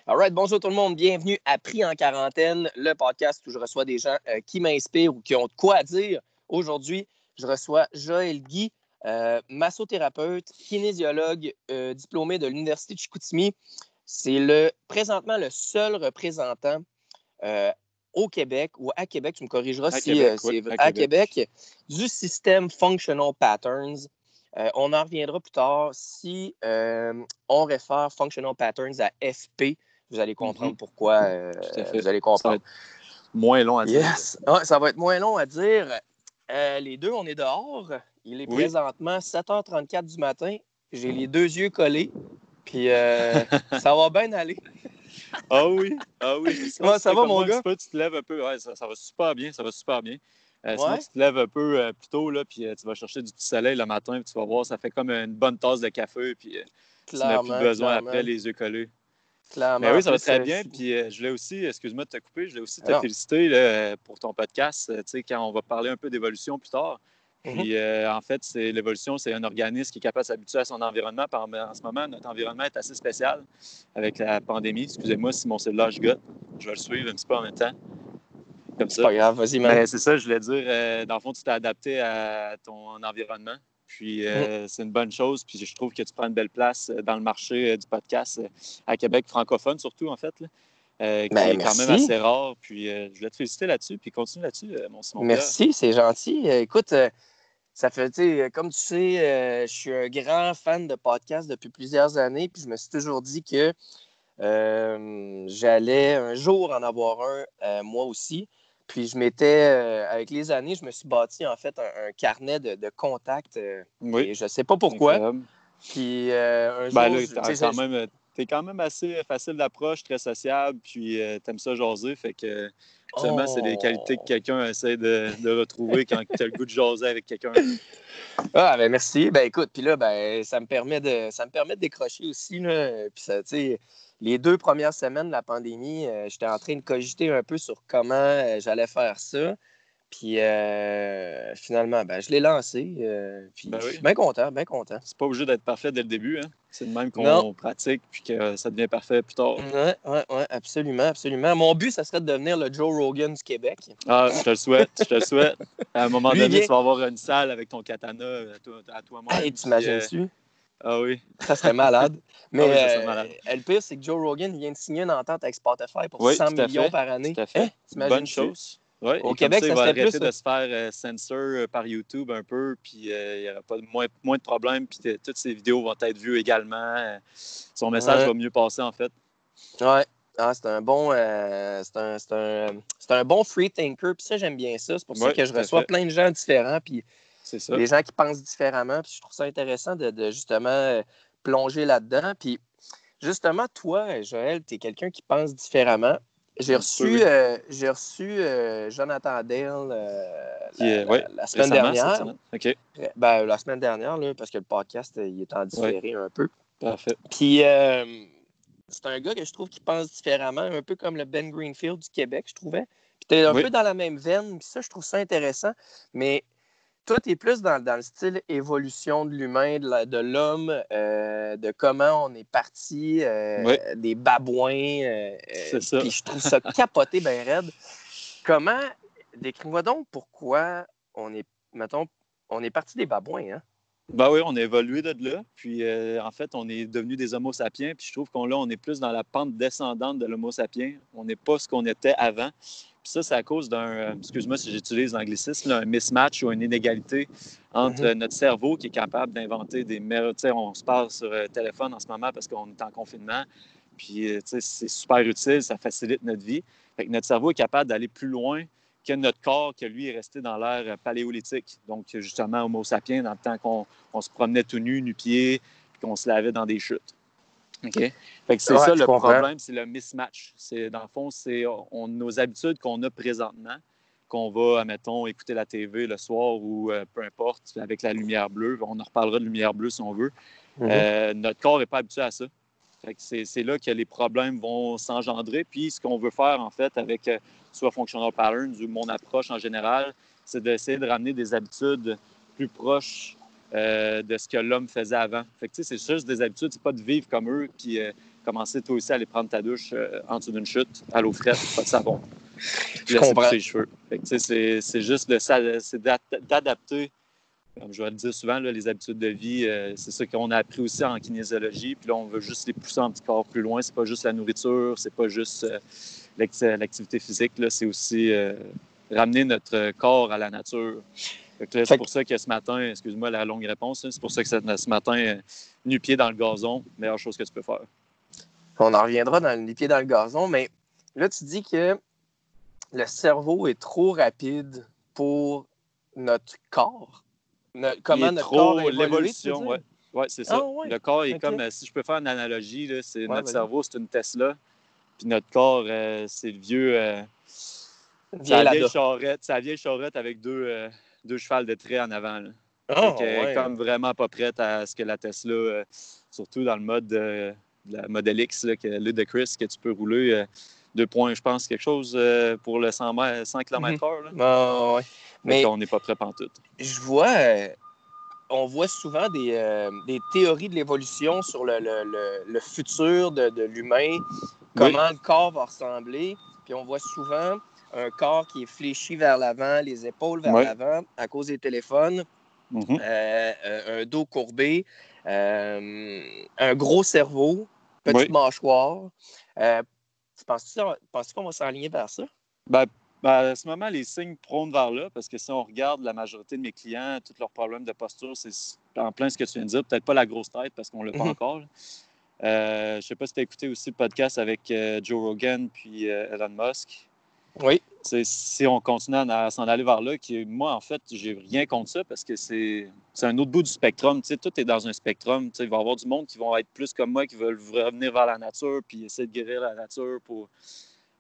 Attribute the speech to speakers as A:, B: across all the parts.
A: All right, bonjour tout le monde, bienvenue à Pris en quarantaine, le podcast où je reçois des gens qui m'inspirent ou qui ont de quoi à dire. Aujourd'hui, je reçois Joël Guy, massothérapeute, kinésiologue, diplômé de l'Université de Chicoutimi. C'est présentement le seul représentant au Québec, ou à Québec, tu me corrigeras
B: à
A: si
B: Québec,
A: c'est
B: oui,
A: à Québec, du système Functional Patterns. On en reviendra plus tard. Si on réfère Functional Patterns à FP, vous allez comprendre pourquoi.
B: Tout à fait.
A: Vous allez comprendre.
B: Ça va être moins long à dire.
A: Yes. Ouais, ça va être moins long à dire. Les deux, on est dehors. Il est présentement 7h34 du matin. J'ai les deux yeux collés. Puis ça va bien aller.
B: Ah oui.
A: Comment ça va, mon gars?
B: Tu te lèves un peu. Ouais, ça va super bien.
A: Ouais.
B: Sinon, tu te lèves un peu plus tôt, là, puis tu vas chercher du petit soleil le matin, puis tu vas voir, ça fait comme une bonne tasse de café, puis tu n'as plus besoin après, les yeux collés.
A: Clairement.
B: Mais oui, ça va très bien. Puis je voulais aussi, excuse-moi de te couper, je voulais aussi te féliciter là, pour ton podcast, tu sais, quand on va parler un peu d'évolution plus tard. Puis en fait, l'évolution, c'est un organisme qui est capable de s'habituer à son environnement. En ce moment, notre environnement est assez spécial avec la pandémie. Excusez-moi si mon cellulaire gigote. Je vais le suivre un petit peu en même temps. Comme ça.
A: C'est pas grave, vas-y, man.
B: Mais c'est ça, je voulais dire. Dans le fond, tu t'es adapté à ton environnement. Puis c'est une bonne chose. Puis je trouve que tu prends une belle place dans le marché du podcast à Québec, francophone surtout, en fait, là, qui est quand même assez rare. Puis je voulais te féliciter là-dessus. Puis continue là-dessus, mon Simon-Pierre.
A: Merci, c'est gentil. Écoute, ça fait, comme tu sais, je suis un grand fan de podcasts depuis plusieurs années. Puis je me suis toujours dit que j'allais un jour en avoir un, moi aussi. Puis je m'étais, avec les années, je me suis bâti en fait un carnet de contacts. Et je ne sais pas pourquoi.
B: Incroyable.
A: Puis un jour,
B: là, t'es quand même assez facile d'approche, très sociable, puis t'aimes ça jaser. Fait que seulement c'est des qualités que quelqu'un essaie de retrouver quand tu as le goût de jaser avec quelqu'un.
A: Ah, ben merci. Ben écoute, puis là, ben, ça me permet de décrocher aussi. Là. Puis ça, tu sais, les 2 premières semaines de la pandémie, j'étais en train de cogiter un peu sur comment j'allais faire ça. Puis finalement, ben, je l'ai lancé. Puis je suis bien content, bien content.
B: C'est pas obligé d'être parfait dès le début. Hein? C'est de même qu'on pratique puis que ça devient parfait plus tard.
A: Oui, absolument, absolument. Mon but, ça serait de devenir le Joe Rogan du Québec.
B: Ah, je te le souhaite. À un moment donné, tu vas avoir une salle avec ton katana à toi-même.
A: Hey, t'imagines-tu?
B: Ah oui.
A: Ça serait malade. Mais
B: oui, ça serait malade.
A: Le pire, c'est que Joe Rogan vient de signer une entente avec Spotify pour 100 millions par année.
B: Tout à fait.
A: Bonne
B: chose. Ouais,
A: au Québec,
B: ça,
A: ça
B: il va
A: serait
B: arrêter
A: plus
B: de se faire censure par YouTube un peu, puis il n'y aura pas moins de problèmes, puis toutes ses vidéos vont être vues également. Son message va mieux passer, en fait.
A: Oui. Ah, c'est un bon c'est un bon free thinker, puis ça, j'aime bien ça. C'est pour ça que je reçois plein de gens différents, puis des gens qui pensent différemment, puis je trouve ça intéressant de justement plonger là-dedans. Puis justement, toi, Joël, tu es quelqu'un qui pense différemment. J'ai reçu Jonathan Dale la semaine dernière.
B: Okay.
A: Ben, la semaine dernière, là, parce que le podcast il est en différé un peu.
B: Parfait.
A: Puis c'est un gars que je trouve qui pense différemment, un peu comme le Ben Greenfield du Québec, je trouvais. Puis t'es un peu dans la même veine, puis ça, je trouve ça intéressant. Mais toi, t'es plus dans le style évolution de l'humain, de l'homme, de comment on est parti, des babouins.
B: C'est ça.
A: Puis je trouve ça capoté bien raide. Comment, décris-moi donc pourquoi on est parti des babouins, hein?
B: Ben oui, on a évolué de là. Puis, en fait, on est devenu des Homo sapiens. Puis, je trouve on est plus dans la pente descendante de l'Homo sapiens. On n'est pas ce qu'on était avant. Puis ça, c'est à cause excuse-moi si j'utilise l'anglicisme, un mismatch ou une inégalité entre notre cerveau qui est capable d'inventer des merveilles. Tu sais, on se parle sur téléphone en ce moment parce qu'on est en confinement. Puis, tu sais, c'est super utile, ça facilite notre vie. Fait que notre cerveau est capable d'aller plus loin que notre corps, que lui est resté dans l'ère paléolithique. Donc, justement, Homo sapiens, dans le temps qu'on se promenait tout nu, nu-pieds, puis qu'on se lavait dans des chutes. OK? Fait que c'est ça le problème, c'est le mismatch. Dans le fond, c'est nos habitudes qu'on a présentement, qu'on va, admettons, écouter la TV le soir ou peu importe, avec la lumière bleue. On en reparlera de lumière bleue si on veut. Notre corps n'est pas habitué à ça. Fait que c'est là que les problèmes vont s'engendrer. Puis, ce qu'on veut faire, en fait, avec soit Functional Patterns ou mon approche en général, c'est d'essayer de ramener des habitudes plus proches de ce que l'homme faisait avant. Fait que, tu sais, c'est juste des habitudes, c'est pas de vivre comme eux, puis commencer toi aussi à aller prendre ta douche en dessous d'une chute, à l'eau frette, pas de savon, puis
A: Je
B: laisser
A: comprends.
B: pousser les cheveux. Fait que, tu sais, c'est juste c'est d'adapter, comme je vais le dire souvent, là, les habitudes de vie, c'est ça qu'on a appris aussi en kinésiologie, puis là, on veut juste les pousser un petit corps plus loin. C'est pas juste la nourriture, c'est pas juste l'activité physique, là, c'est aussi ramener notre corps à la nature. C'est pour ça que ce matin, excuse-moi la longue réponse, c'est pour ça que ce matin, nu-pied dans le gazon, meilleure chose que tu peux faire.
A: On en reviendra dans les pieds dans le gazon, mais là, tu dis que le cerveau est trop rapide pour notre corps. Comment notre corps a évolué,
B: l'évolution, oui. Ouais, c'est ça.
A: Ouais.
B: Le corps est
A: okay.
B: comme, si je peux faire une analogie, là, c'est notre
A: vas-y.
B: cerveau, c'est une Tesla, puis notre corps, c'est le vieux...
A: Vieille
B: sa vieille charrette avec deux chevals de trait en avant. Là.
A: Ouais.
B: Comme vraiment pas prête à ce que la Tesla, surtout dans le mode de la Model X, là, Ludacris, que tu peux rouler 2 points, je pense, quelque chose pour le 100 km/h.
A: Ouais. Mais
B: on n'est pas prêt pantoute.
A: Je vois, on voit souvent des théories de l'évolution sur le futur de l'humain, comment le corps va ressembler. Puis on voit souvent un corps qui est fléchi vers l'avant, les épaules vers l'avant à cause des téléphones, un dos courbé, un gros cerveau, petite mâchoire. Tu penses qu'on va s'enligner vers ça?
B: À ce moment, les signes prônent vers là, parce que si on regarde la majorité de mes clients, tous leurs problèmes de posture, c'est en plein ce que tu viens de dire. Peut-être pas la grosse tête, parce qu'on ne l'a pas encore. Je ne sais pas si tu as écouté aussi le podcast avec Joe Rogan puis Elon Musk.
A: Oui.
B: Si on continue à s'en aller vers là, moi, en fait, j'ai rien contre ça parce que c'est un autre bout du spectrum. Tu sais, tout est dans un spectrum. Tu sais, il va y avoir du monde qui vont être plus comme moi, qui veulent revenir vers la nature puis essayer de guérir la nature pour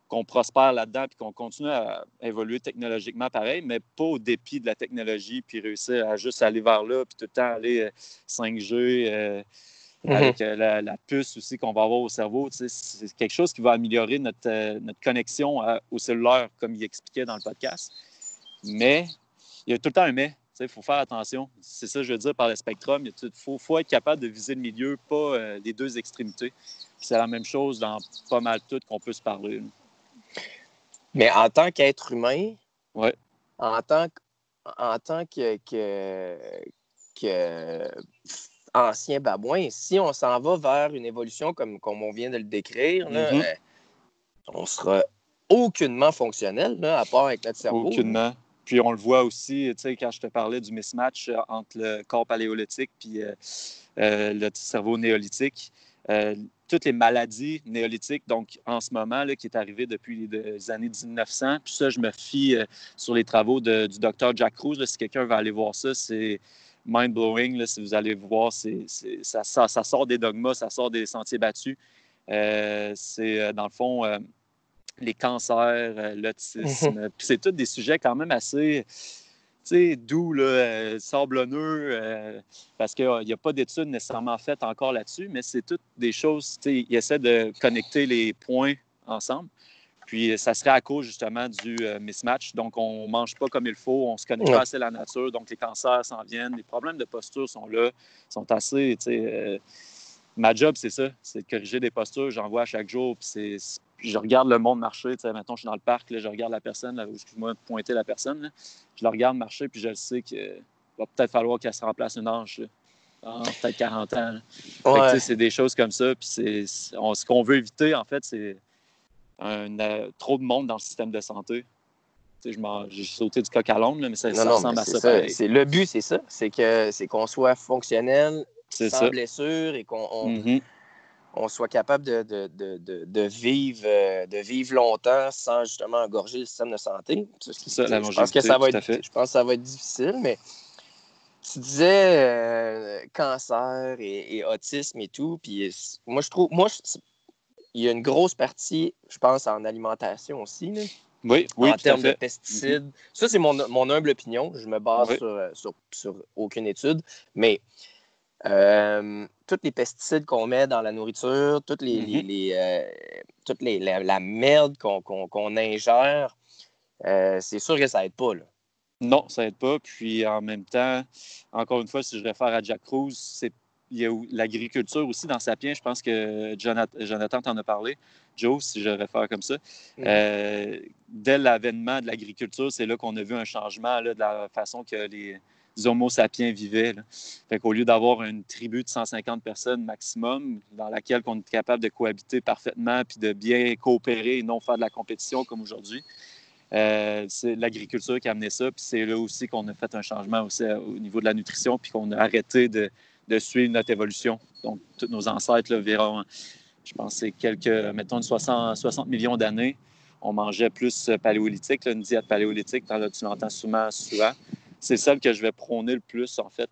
B: qu'on prospère là-dedans puis qu'on continue à évoluer technologiquement pareil, mais pas au dépit de la technologie puis réussir à juste aller vers là puis tout le temps aller 5G, avec la puce aussi qu'on va avoir au cerveau. Tu sais, c'est quelque chose qui va améliorer notre connexion au cellulaire, comme il expliquait dans le podcast. Mais il y a tout le temps un mais. Il faut faire attention. C'est ça que je veux dire par le spectrum. Il faut être capable de viser le milieu, pas les deux extrémités. Puis c'est la même chose dans pas mal tout qu'on peut se parler. Là.
A: Mais en tant qu'être humain,
B: en
A: tant que ancien babouin, si on s'en va vers une évolution comme on vient de le décrire, là, on sera aucunement fonctionnel, là, à part avec notre cerveau.
B: Aucunement. Là. Puis on le voit aussi, tu sais, quand je te parlais du mismatch entre le corps paléolithique et le cerveau néolithique. Toutes les maladies néolithiques, donc en ce moment, là, qui est arrivé depuis les années 1900. Puis ça, je me fie sur les travaux du docteur Jack Kruse. Là, si quelqu'un veut aller voir ça, c'est mind-blowing. Là, si vous allez voir, ça sort des dogmas, ça sort des sentiers battus. C'est, dans le fond, les cancers, l'autisme. Puis c'est tous des sujets quand même assez... doux, sablonneux, parce qu'il n'y a pas d'études nécessairement faites encore là-dessus, mais c'est toutes des choses, ils essaient de connecter les points ensemble. Puis ça serait à cause justement du mismatch. Donc, on ne mange pas comme il faut, on ne se connecte pas assez à la nature, donc les cancers s'en viennent. Les problèmes de posture sont là, sont assez... ma job, c'est ça, c'est de corriger des postures, j'en vois à chaque jour, puis je regarde le monde marcher, mettons, je suis dans le parc, là, je regarde la personne, là, excuse-moi, pointer la personne, là, je la regarde marcher, puis je le sais qu'il va peut-être falloir qu'elle se remplace une hanche, en peut-être 40 ans. Fait que, c'est des choses comme ça, puis ce qu'on veut éviter, en fait, c'est trop de monde dans le système de santé. J'ai sauté du coq à l'âne, mais ça ressemble à ça pareil.
A: Le but, c'est ça, c'est qu'on soit fonctionnel, sans blessure, et qu'on soit capable de vivre longtemps sans justement engorger le système de santé.
B: C'est ça, la longévité,
A: je pense que ça va être difficile, mais tu disais cancer et autisme et tout, puis moi, je trouve... il y a une grosse partie, je pense, en alimentation aussi, là.
B: Oui,
A: en termes de pesticides. Ça, c'est mon humble opinion. Je me base sur aucune étude, mais tous les pesticides qu'on met dans la nourriture, toute la merde qu'on ingère, c'est sûr que ça n'aide pas. Là.
B: Non, ça n'aide pas. Puis en même temps, encore une fois, si je réfère à Jack Kruse, il y a l'agriculture aussi dans Sapiens. Je pense que Jonathan t'en a parlé. Joe, si je réfère comme ça. Dès l'avènement de l'agriculture, c'est là qu'on a vu un changement là, de la façon que les Homo sapiens vivaient. Là. Fait qu'au lieu d'avoir une tribu de 150 personnes maximum, dans laquelle on est capable de cohabiter parfaitement puis de bien coopérer et non faire de la compétition comme aujourd'hui, c'est l'agriculture qui a amené ça. Puis c'est là aussi qu'on a fait un changement aussi au niveau de la nutrition, puis qu'on a arrêté de suivre notre évolution. Donc, tous nos ancêtres, là, environ, je pense, c'est mettons, 60 millions d'années, on mangeait plus paléolithique, là, une diète paléolithique, tu l'entends souvent. C'est celle que je vais prôner le plus, en fait,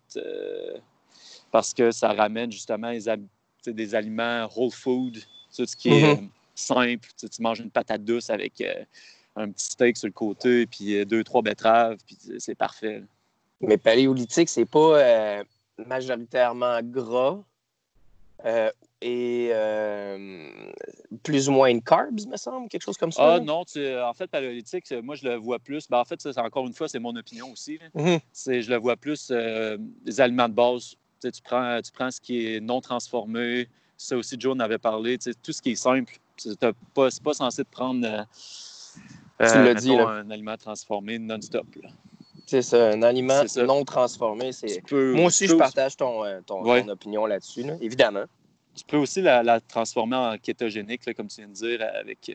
B: parce que ça ramène justement des aliments whole food, tout ce qui est simple. Tu manges une patate douce avec un petit steak sur le côté, puis 2-3 betteraves, puis c'est parfait. Là.
A: Mais paléolithique, c'est pas majoritairement gras et plus ou moins de carbs, me semble, quelque chose comme ça.
B: Ah non, en fait, paléolithique, moi, je le vois plus. En fait, ça, encore une fois, c'est mon opinion aussi. Je le vois plus des aliments de base. Tu prends ce qui est non transformé. Ça aussi, Joe en avait parlé. Tout ce qui est simple. C'est pas censé te prendre
A: tu l'as dit,
B: mettons,
A: là.
B: un aliment transformé non-stop. Là.
A: C'est ça, un aliment
B: C'est ça.
A: non transformé. Moi aussi, je partage ton opinion là-dessus, là, évidemment.
B: Tu peux aussi la transformer en kétogénique, là, comme tu viens de dire, avec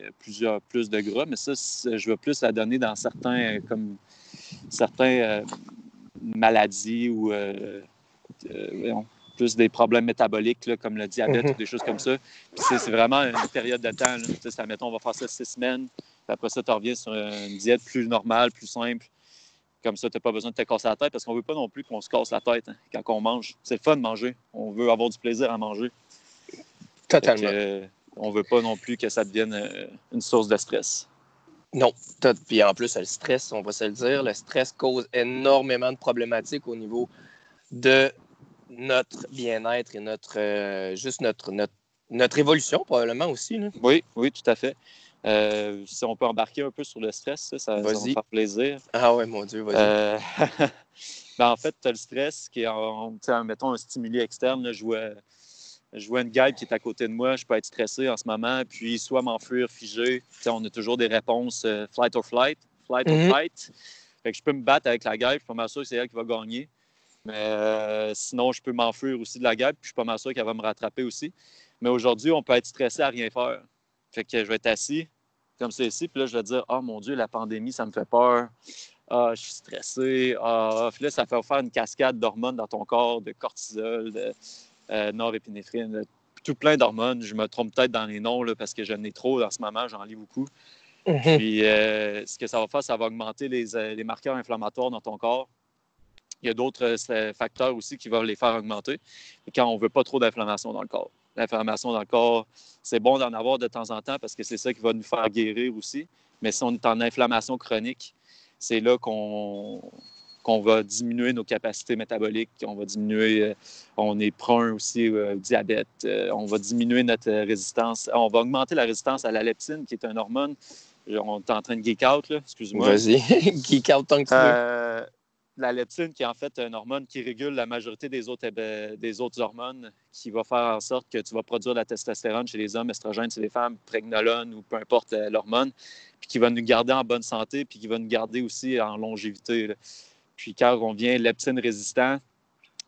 B: plus de gras, mais ça, je vais plus la donner dans certains maladies ou plus des problèmes métaboliques, là, comme le diabète ou des choses comme ça. Puis c'est vraiment une période de temps. Là. Mettons, on va faire ça 6 semaines, puis après ça, tu reviens sur une diète plus normale, plus simple. Comme ça, tu n'as pas besoin de te casser la tête parce qu'on ne veut pas non plus qu'on se casse la tête quand on mange. C'est le fun de manger. On veut avoir du plaisir à manger.
A: Totalement.
B: On ne veut pas non plus que ça devienne une source de stress.
A: Non. Puis en plus, le stress, on va se le dire, le stress cause énormément de problématiques au niveau de notre bien-être et juste notre évolution, probablement aussi. Là.
B: Oui, tout à fait. Si on peut embarquer un peu sur le stress, ça va me faire plaisir.
A: Ah ouais, mon Dieu, vas-y.
B: En fait, tu as le stress qui est, mettons, un stimuli externe. Là, je vois une guide qui est à côté de moi, je peux être stressé en ce moment, puis soit m'enfuir, figer. On a toujours des réponses flight or fight. Fait que je peux me battre avec la guide, je suis pas mal sûr que c'est elle qui va gagner. Mais sinon, je peux m'enfuir aussi de la guide, puis je suis pas mal sûr qu'elle va me rattraper aussi. Mais aujourd'hui, on peut être stressé à rien faire. Fait que je vais être assis, comme c'est ici, puis là, je vais dire « Ah, mon Dieu, la pandémie, ça me fait peur. Ah, je suis stressé. Ah, puis là, ça fait faire une cascade d'hormones dans ton corps, de cortisol, de norépinéphrine, tout plein d'hormones. Je me trompe peut-être dans les noms là, parce que j'en ai trop en ce moment, j'en lis beaucoup. Puis, ce que ça va faire, ça va augmenter les marqueurs inflammatoires dans ton corps. Il y a d'autres facteurs aussi qui vont les faire augmenter quand on ne veut pas trop d'inflammation dans le corps. L'inflammation dans le corps, c'est bon d'en avoir de temps en temps parce que c'est ça qui va nous faire guérir aussi. Mais si on est en inflammation chronique, c'est là qu'on va diminuer nos capacités métaboliques, on va diminuer, on est prone aussi au diabète, on va diminuer notre résistance, on va augmenter la résistance à la leptine, qui est une hormone. On est en train de geek out, là, excuse-moi.
A: Vas-y, geek out tant que tu veux.
B: La leptine, qui est en fait une hormone qui régule la majorité des autres hormones, qui va faire en sorte que tu vas produire la testostérone chez les hommes, estrogène chez les femmes, pregnolone ou peu importe l'hormone, puis qui va nous garder en bonne santé, puis qui va nous garder aussi en longévité. Là. Puis quand on vient leptine résistant,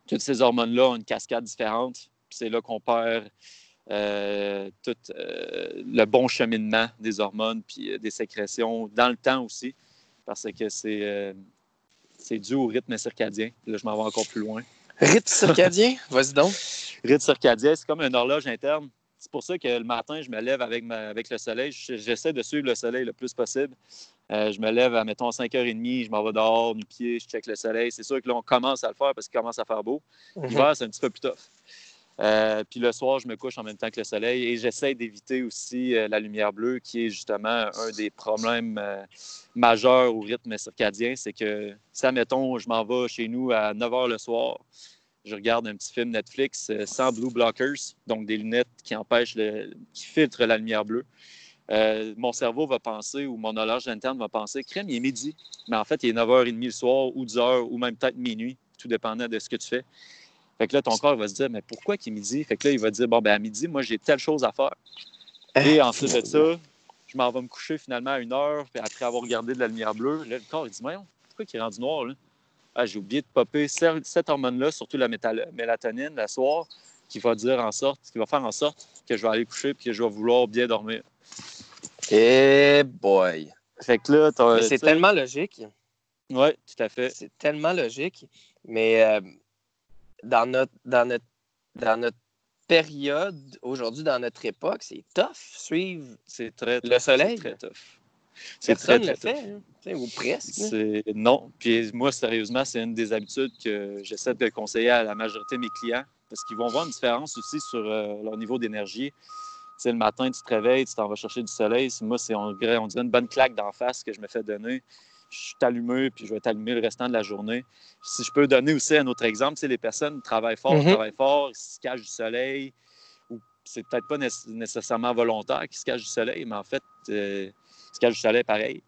B: toutes ces hormones-là ont une cascade différente. Puis c'est là qu'on perd tout le bon cheminement des hormones puis des sécrétions dans le temps aussi, parce que c'est dû au rythme circadien. Là, je m'en vais encore plus loin.
A: Rythme circadien? Vas-y donc.
B: Rythme circadien, c'est comme une horloge interne. C'est pour ça que le matin, je me lève avec le soleil. J'essaie de suivre le soleil le plus possible. Je me lève à, mettons, 5h30, je m'en vais dehors, nu-pieds, je check le soleil. C'est sûr que là, on commence à le faire parce qu'il commence à faire beau. L'hiver, c'est un petit peu plus tough. Puis le soir, je me couche en même temps que le soleil et j'essaie d'éviter aussi la lumière bleue, qui est justement un des problèmes majeurs au rythme circadien. C'est que, si, admettons, je m'en vais chez nous à 9h le soir, je regarde un petit film Netflix sans blue blockers, donc des lunettes qui filtrent la lumière bleue. mon cerveau va penser ou mon horloge interne va penser, crème, il est midi. Mais en fait, il est 9h30 le soir ou 10h ou même peut-être minuit, tout dépendant de ce que tu fais. Fait que là, ton corps va se dire, mais pourquoi qu'il est midi? Fait que là, il va dire, bon, ben à midi, moi, j'ai telle chose à faire. Et ensuite de ça, je m'en vais me coucher finalement à 1h, puis après avoir regardé de la lumière bleue, là, le corps, il dit, voyons, pourquoi il est rendu noir, là? Ah, j'ai oublié de popper cette hormone-là, surtout la mélatonine, le soir, qui va faire en sorte que je vais aller coucher et que je vais vouloir bien dormir.
A: Eh boy!
B: Fait que là,
A: Mais c'est tellement logique.
B: Oui, tout à fait.
A: C'est tellement logique. Mais dans notre période, aujourd'hui, dans notre époque, c'est tough suivre le soleil.
B: C'est très tough.
A: Personne ne le fait, hein, ou presque.
B: Non. Puis moi, sérieusement, c'est une des habitudes que j'essaie de conseiller à la majorité de mes clients parce qu'ils vont voir une différence aussi sur leur niveau d'énergie. Tu sais, le matin, tu te réveilles, tu t'en vas chercher du soleil. Moi, on dirait une bonne claque d'en face que je me fais donner. Je suis allumé, puis je vais t'allumer le restant de la journée. Si je peux donner aussi un autre exemple, tu sais, les personnes travaillent fort, ils se cachent du soleil, ou c'est peut-être pas nécessairement volontaire qu'ils se cachent du soleil, mais en fait, ils se cachent du soleil pareil.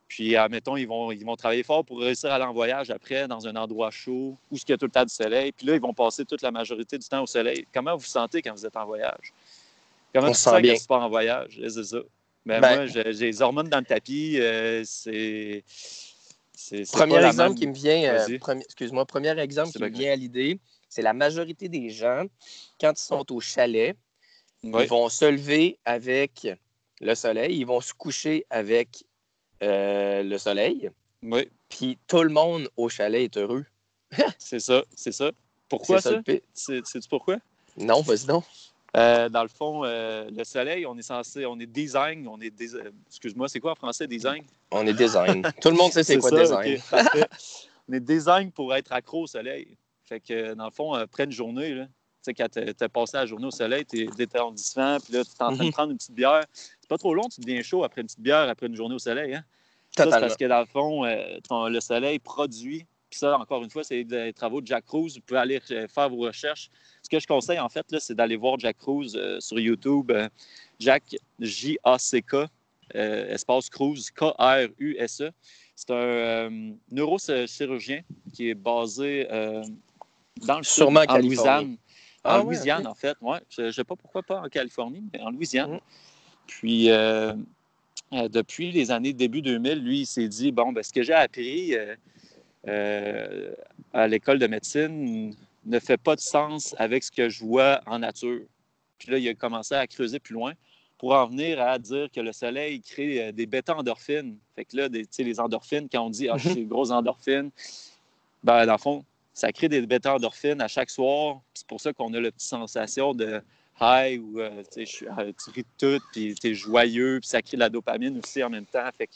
B: Puis, admettons, ils vont travailler fort pour réussir à aller en voyage après, dans un endroit chaud, où il y a tout le temps du soleil. Puis là, ils vont passer toute la majorité du temps au soleil. Comment vous vous sentez quand vous êtes en voyage? Comment tu te sens quand tu pars en voyage? C'est ça. Moi, j'ai les hormones dans le tapis. C'est
A: premier exemple qui me vient, premier exemple qui me vient à l'idée, c'est la majorité des gens, quand ils sont au chalet, ils vont se lever avec le soleil, ils vont se coucher avec le soleil.
B: Oui.
A: Puis tout le monde au chalet est heureux.
B: C'est ça. Pourquoi ça? Sais-tu pourquoi?
A: Non, vas-y donc.
B: Dans le fond, le soleil, on est design, excuse-moi, c'est quoi en français, design?
A: On est design. Tout le monde sait c'est quoi ça, design.
B: Okay, parfait. On est design pour être accro au soleil. Fait que, dans le fond, après une journée, là, tu sais, quand tu as passé la journée au soleil, tu es détendissant, puis là, tu es en train de prendre une petite bière. C'est pas trop long, tu deviens chaud après une petite bière, après une journée au soleil. Hein? Ça, c'est parce que, dans le fond, le soleil produit. Puis ça, encore une fois, c'est des travaux de Jack Kruse. Vous pouvez aller faire vos recherches. Ce que je conseille, en fait, là, c'est d'aller voir Jack Kruse sur YouTube. Jack, J-A-C-K, espace Kruse, K-R-U-S-E. C'est un neurochirurgien qui est basé dans le sud, en Louisiane. En Louisiane, en fait. Ouais. Je ne sais pas pourquoi pas en Californie, mais en Louisiane. Puis, depuis les années début 2000, lui, il s'est dit, bon, ce que j'ai appris à l'école de médecine ne fait pas de sens avec ce que je vois en nature. Puis là, il a commencé à creuser plus loin pour en venir à dire que le soleil crée des bêta-endorphines. Fait que là, les endorphines, quand on dit « Ah, j'ai des grosses endorphines », dans le fond, ça crée des bêta-endorphines à chaque soir. C'est pour ça qu'on a la petite sensation de high où tu ris de tout, puis tu es joyeux, puis ça crée de la dopamine aussi en même temps. Fait que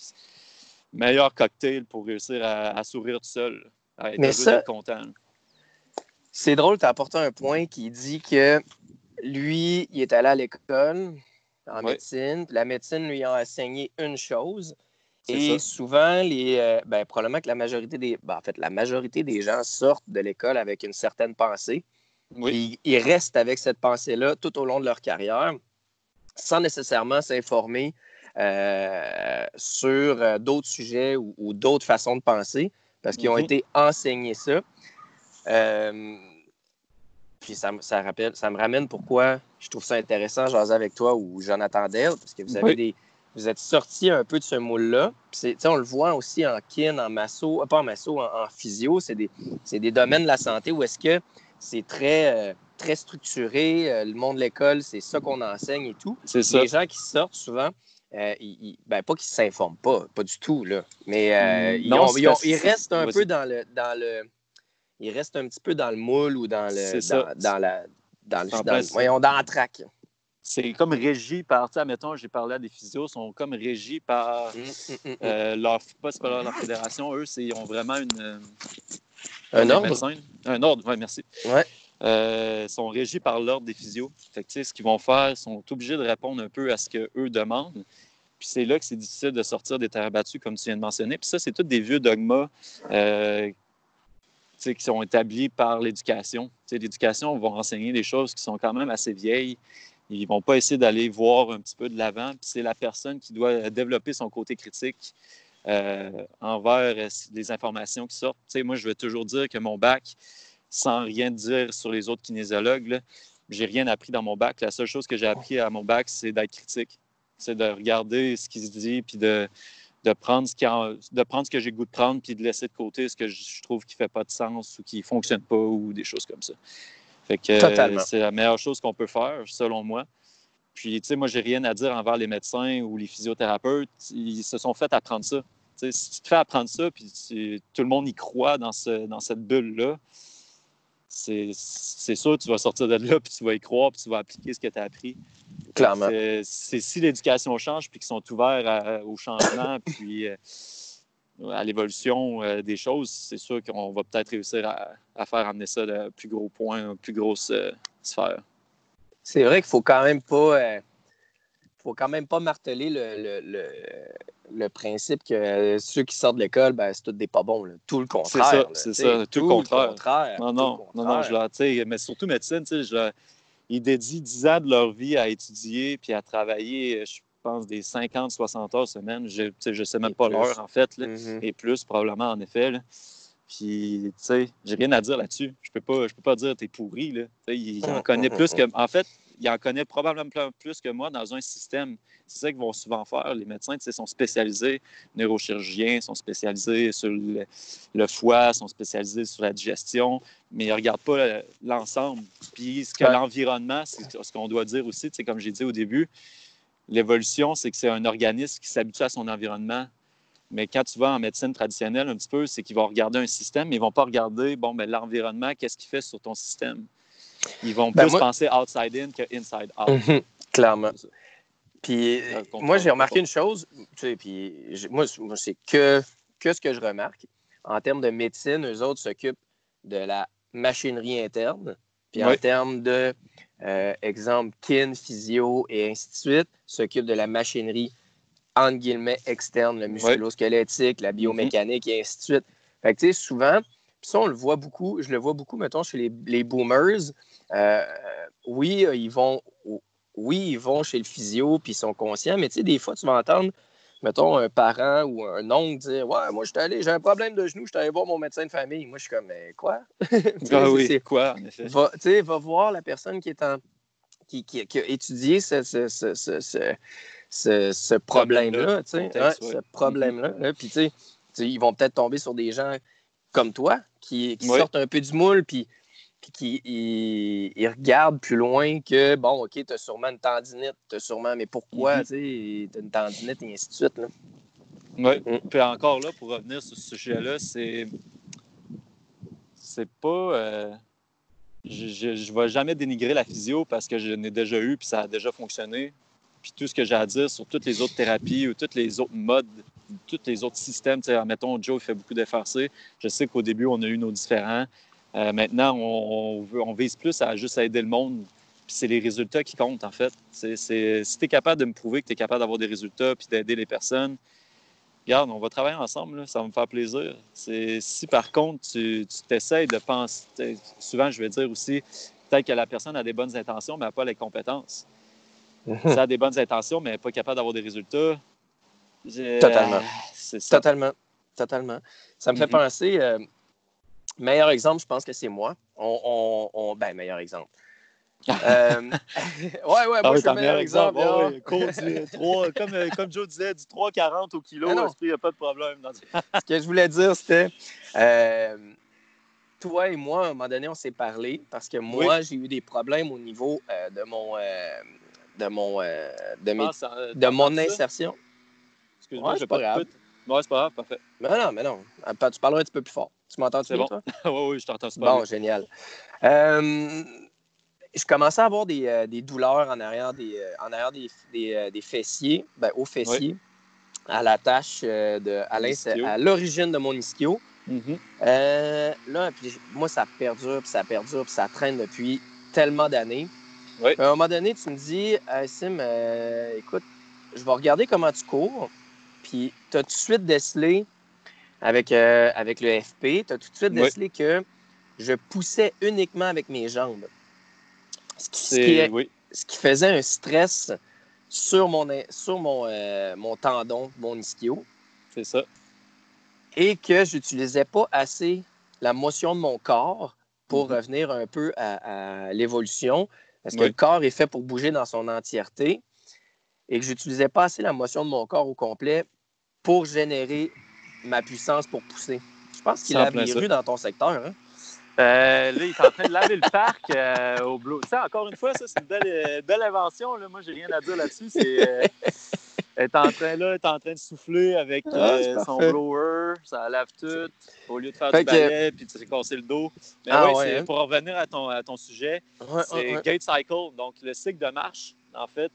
B: meilleur cocktail pour réussir à sourire tout seul, à être heureux d'être content.
A: C'est drôle, tu as apporté un point qui dit que lui, il est allé à l'école en médecine, puis la médecine lui a enseigné une chose. Et souvent, probablement que la majorité des gens sortent de l'école avec une certaine pensée. Puis ils restent avec cette pensée-là tout au long de leur carrière, sans nécessairement s'informer sur d'autres sujets ou d'autres façons de penser, parce qu'ils ont été enseignés ça. Puis ça me ramène pourquoi je trouve ça intéressant, jaser avec toi ou Jonathan Dale, parce que vous êtes sortis un peu de ce moule-là. On le voit aussi en kin, en masso, pas en masso, en physio. C'est des domaines de la santé où est-ce que c'est très, très structuré. Le monde de l'école, c'est ça qu'on enseigne et tout.
B: C'est ça.
A: Les gens qui sortent souvent, pas qu'ils ne s'informent pas du tout, là, mais ils restent un peu dans le il reste un petit peu dans le moule ou dans la traque.
B: C'est comme régi par, admettons, j'ai parlé à des physios, sont comme régis par leur fédération. Eux, ils ont vraiment
A: un ordre.
B: Un ordre, oui, merci.
A: Ouais.
B: Ils sont régis par l'ordre des physios. Fait que, ce qu'ils vont faire, ils sont obligés de répondre un peu à ce qu'eux demandent. Puis c'est là que c'est difficile de sortir des terrains battus, comme tu viens de mentionner. Puis ça, c'est tous des vieux dogmas qui sont établis par l'éducation. L'éducation va enseigner des choses qui sont quand même assez vieilles. Ils ne vont pas essayer d'aller voir un petit peu de l'avant. Puis c'est la personne qui doit développer son côté critique envers les informations qui sortent. Tu sais, moi, je vais toujours dire que mon bac, sans rien dire sur les autres kinésiologues, j'ai rien appris dans mon bac. La seule chose que j'ai appris à mon bac, c'est d'être critique. C'est de regarder ce qui se dit, puis de prendre de prendre ce que j'ai le goût de prendre, puis de laisser de côté ce que je trouve qui ne fait pas de sens ou qui ne fonctionne pas ou des choses comme ça. Fait que c'est la meilleure chose qu'on peut faire, selon moi. Puis, tu sais, moi, j'ai rien à dire envers les médecins ou les physiothérapeutes. Ils se sont fait apprendre ça. Tu sais, si tu te fais apprendre ça, puis tout le monde y croit dans cette bulle-là, c'est sûr que tu vas sortir de là, puis tu vas y croire, puis tu vas appliquer ce que tu as appris.
A: Clairement.
B: C'est si l'éducation change, puis qu'ils sont ouverts au changement, puis à l'évolution des choses, c'est sûr qu'on va peut-être réussir à faire amener ça de plus gros points, plus grosse sphère.
A: C'est vrai qu'il faut quand même pas marteler le principe que ceux qui sortent de l'école, ben, c'est tous des pas bons. Là. Tout le contraire.
B: C'est ça, tout le contraire. Non, mais surtout médecine, ils dédient 10 ans de leur vie à étudier puis à travailler, je pense, des 50-60 heures semaine. Je ne sais même pas l'heure, en fait, là, et plus, probablement, en effet. Là. Puis, tu sais, j'ai rien à dire là-dessus. Je peux pas dire t'es pourri, là. Il en connaît plus que... En fait, il en connaît probablement plus que moi dans un système. C'est ça qu'ils vont souvent faire. Les médecins, sont spécialisés, neurochirurgiens sont spécialisés sur le foie, sont spécialisés sur la digestion, mais ils ne regardent pas l'ensemble. Puis, ce que l'environnement, c'est ce qu'on doit dire aussi, comme j'ai dit au début, l'évolution, c'est que c'est un organisme qui s'habitue à son environnement. Mais quand tu vas en médecine traditionnelle, un petit peu, c'est qu'ils vont regarder un système, mais ils ne vont pas regarder l'environnement, qu'est-ce qu'il fait sur ton système. Ils vont plus penser outside in que inside out.
A: Clairement. Puis moi, j'ai remarqué une chose, puis moi, c'est que ce que je remarque. En termes de médecine, eux autres s'occupent de la machinerie interne. Puis en termes de, exemple, kin, physio et ainsi de suite, s'occupent de la machinerie entre guillemets, externe, le musculo-squelettique, la biomécanique et ainsi de suite. Fait que, tu sais, souvent, puis ça, on le voit beaucoup, je le vois beaucoup, mettons, chez les boomers. Oui, ils vont chez le physio, puis ils sont conscients, mais tu sais, des fois, tu vas entendre, mettons, un parent ou un oncle dire « Ouais, moi, j'ai un problème de genou, je suis allé voir mon médecin de famille. » Moi, je suis comme « Mais quoi? »
B: Quoi, en effet?
A: Va voir la personne qui a étudié ce problème-là, ce problème-là. Puis, tu sais, ils vont peut-être tomber sur des gens comme toi qui sortent un peu du moule, puis qui ils regardent plus loin que, bon, OK, tu as sûrement une tendinite, mais pourquoi, tu sais, tu as une tendinite, et ainsi de suite.
B: Oui, puis encore là, pour revenir sur ce sujet-là, c'est pas... je ne vais jamais dénigrer la physio parce que je l'ai déjà eu puis ça a déjà fonctionné. Puis tout ce que j'ai à dire sur toutes les autres thérapies ou tous les autres modes, tous les autres systèmes, mettons, Joe fait beaucoup d'FRC. Je sais qu'au début, on a eu nos différents. Maintenant, on vise plus à juste aider le monde. Puis c'est les résultats qui comptent, en fait. Si tu es capable de me prouver que tu es capable d'avoir des résultats puis d'aider les personnes, regarde, on va travailler ensemble, là, ça va me faire plaisir. Si par contre, tu t'essayes de penser, souvent je vais dire aussi, peut-être que la personne a des bonnes intentions, mais n'a pas les compétences. Ça a des bonnes intentions, mais n'est pas capable d'avoir des résultats.
A: Totalement.
B: C'est ça.
A: Totalement. Ça me fait penser, meilleur exemple, je pense que c'est moi. Meilleur exemple. Moi, je suis le meilleur exemple.
B: Comme Joe disait, du 3,40 au kilo, il n'y a pas de problème.
A: Ce que je voulais dire, c'était toi et moi, à un moment donné, on s'est parlé parce que moi, j'ai eu des problèmes au niveau de mon insertion.
B: Excuse-moi,
A: c'est pas grave.
B: Ouais, c'est pas grave, parfait.
A: Mais non. Tu parleras un petit peu plus fort. Tu m'entends-tu bien, toi?
B: Oui, je t'entends super bien.
A: Bon, génial. Je commençais à avoir des douleurs en arrière des fessiers, aux fessiers, à la tâche à l'origine de mon ischio. Là, puis moi, ça perdure, puis ça traîne depuis tellement d'années. À un moment donné, tu me dis, Sim, écoute, je vais regarder comment tu cours, puis tu as tout de suite décelé avec le FP, tu as tout de suite décelé que je poussais uniquement avec mes jambes. Ce qui ce qui faisait un stress sur mon tendon, mon ischio.
B: C'est ça.
A: Et que je n'utilisais pas assez la motion de mon corps pour revenir un peu à l'évolution, parce que le corps est fait pour bouger dans son entièreté, et que je n'utilisais pas assez la motion de mon corps au complet pour générer ma puissance pour pousser. Je pense qu'il lave les rues dans ton secteur. Hein?
B: Là, il est en train de laver le parc au Blow. Ça, encore une fois, ça, c'est une belle invention. Là. Moi, j'ai rien à dire là-dessus. Elle est en train de souffler avec son blower. Ça lave tout. Au lieu de faire du balai puis de se casser le dos. Mais pour revenir à ton sujet, c'est gait cycle. Donc, le cycle de marche, en fait,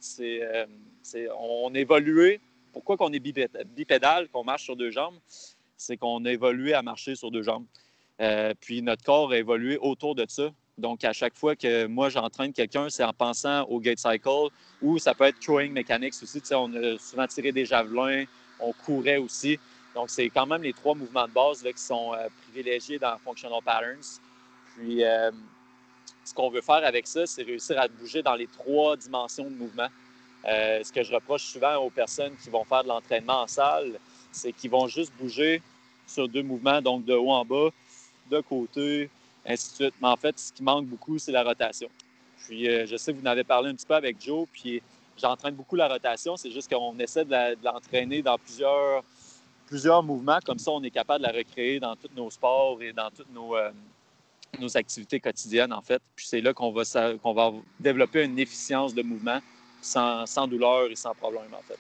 B: on a évolué. Pourquoi qu'on est bipédal, qu'on marche sur deux jambes? C'est qu'on a évolué à marcher sur deux jambes. Puis notre corps a évolué autour de ça. Donc, à chaque fois que moi, j'entraîne quelqu'un, c'est en pensant au gait cycle ou ça peut être throwing mechanics aussi. Tu sais, on a souvent tiré des javelins, on courait aussi. Donc, c'est quand même les 3 mouvements de base là, qui sont privilégiés dans Functional Patterns. Puis, ce qu'on veut faire avec ça, c'est réussir à bouger dans les 3 dimensions de mouvement. Ce que je reproche souvent aux personnes qui vont faire de l'entraînement en salle, c'est qu'ils vont juste bouger sur 2 mouvements, donc de haut en bas, de côté, ainsi de suite. Mais en fait, ce qui manque beaucoup, c'est la rotation. Puis, je sais que vous en avez parlé un petit peu avec Joe, puis j'entraîne beaucoup la rotation. C'est juste qu'on essaie de l'entraîner dans plusieurs mouvements. Comme ça, on est capable de la recréer dans tous nos sports et dans toutes nos activités quotidiennes, en fait. Puis, c'est là qu'on va développer une efficience de mouvement sans douleur et sans problème, en fait.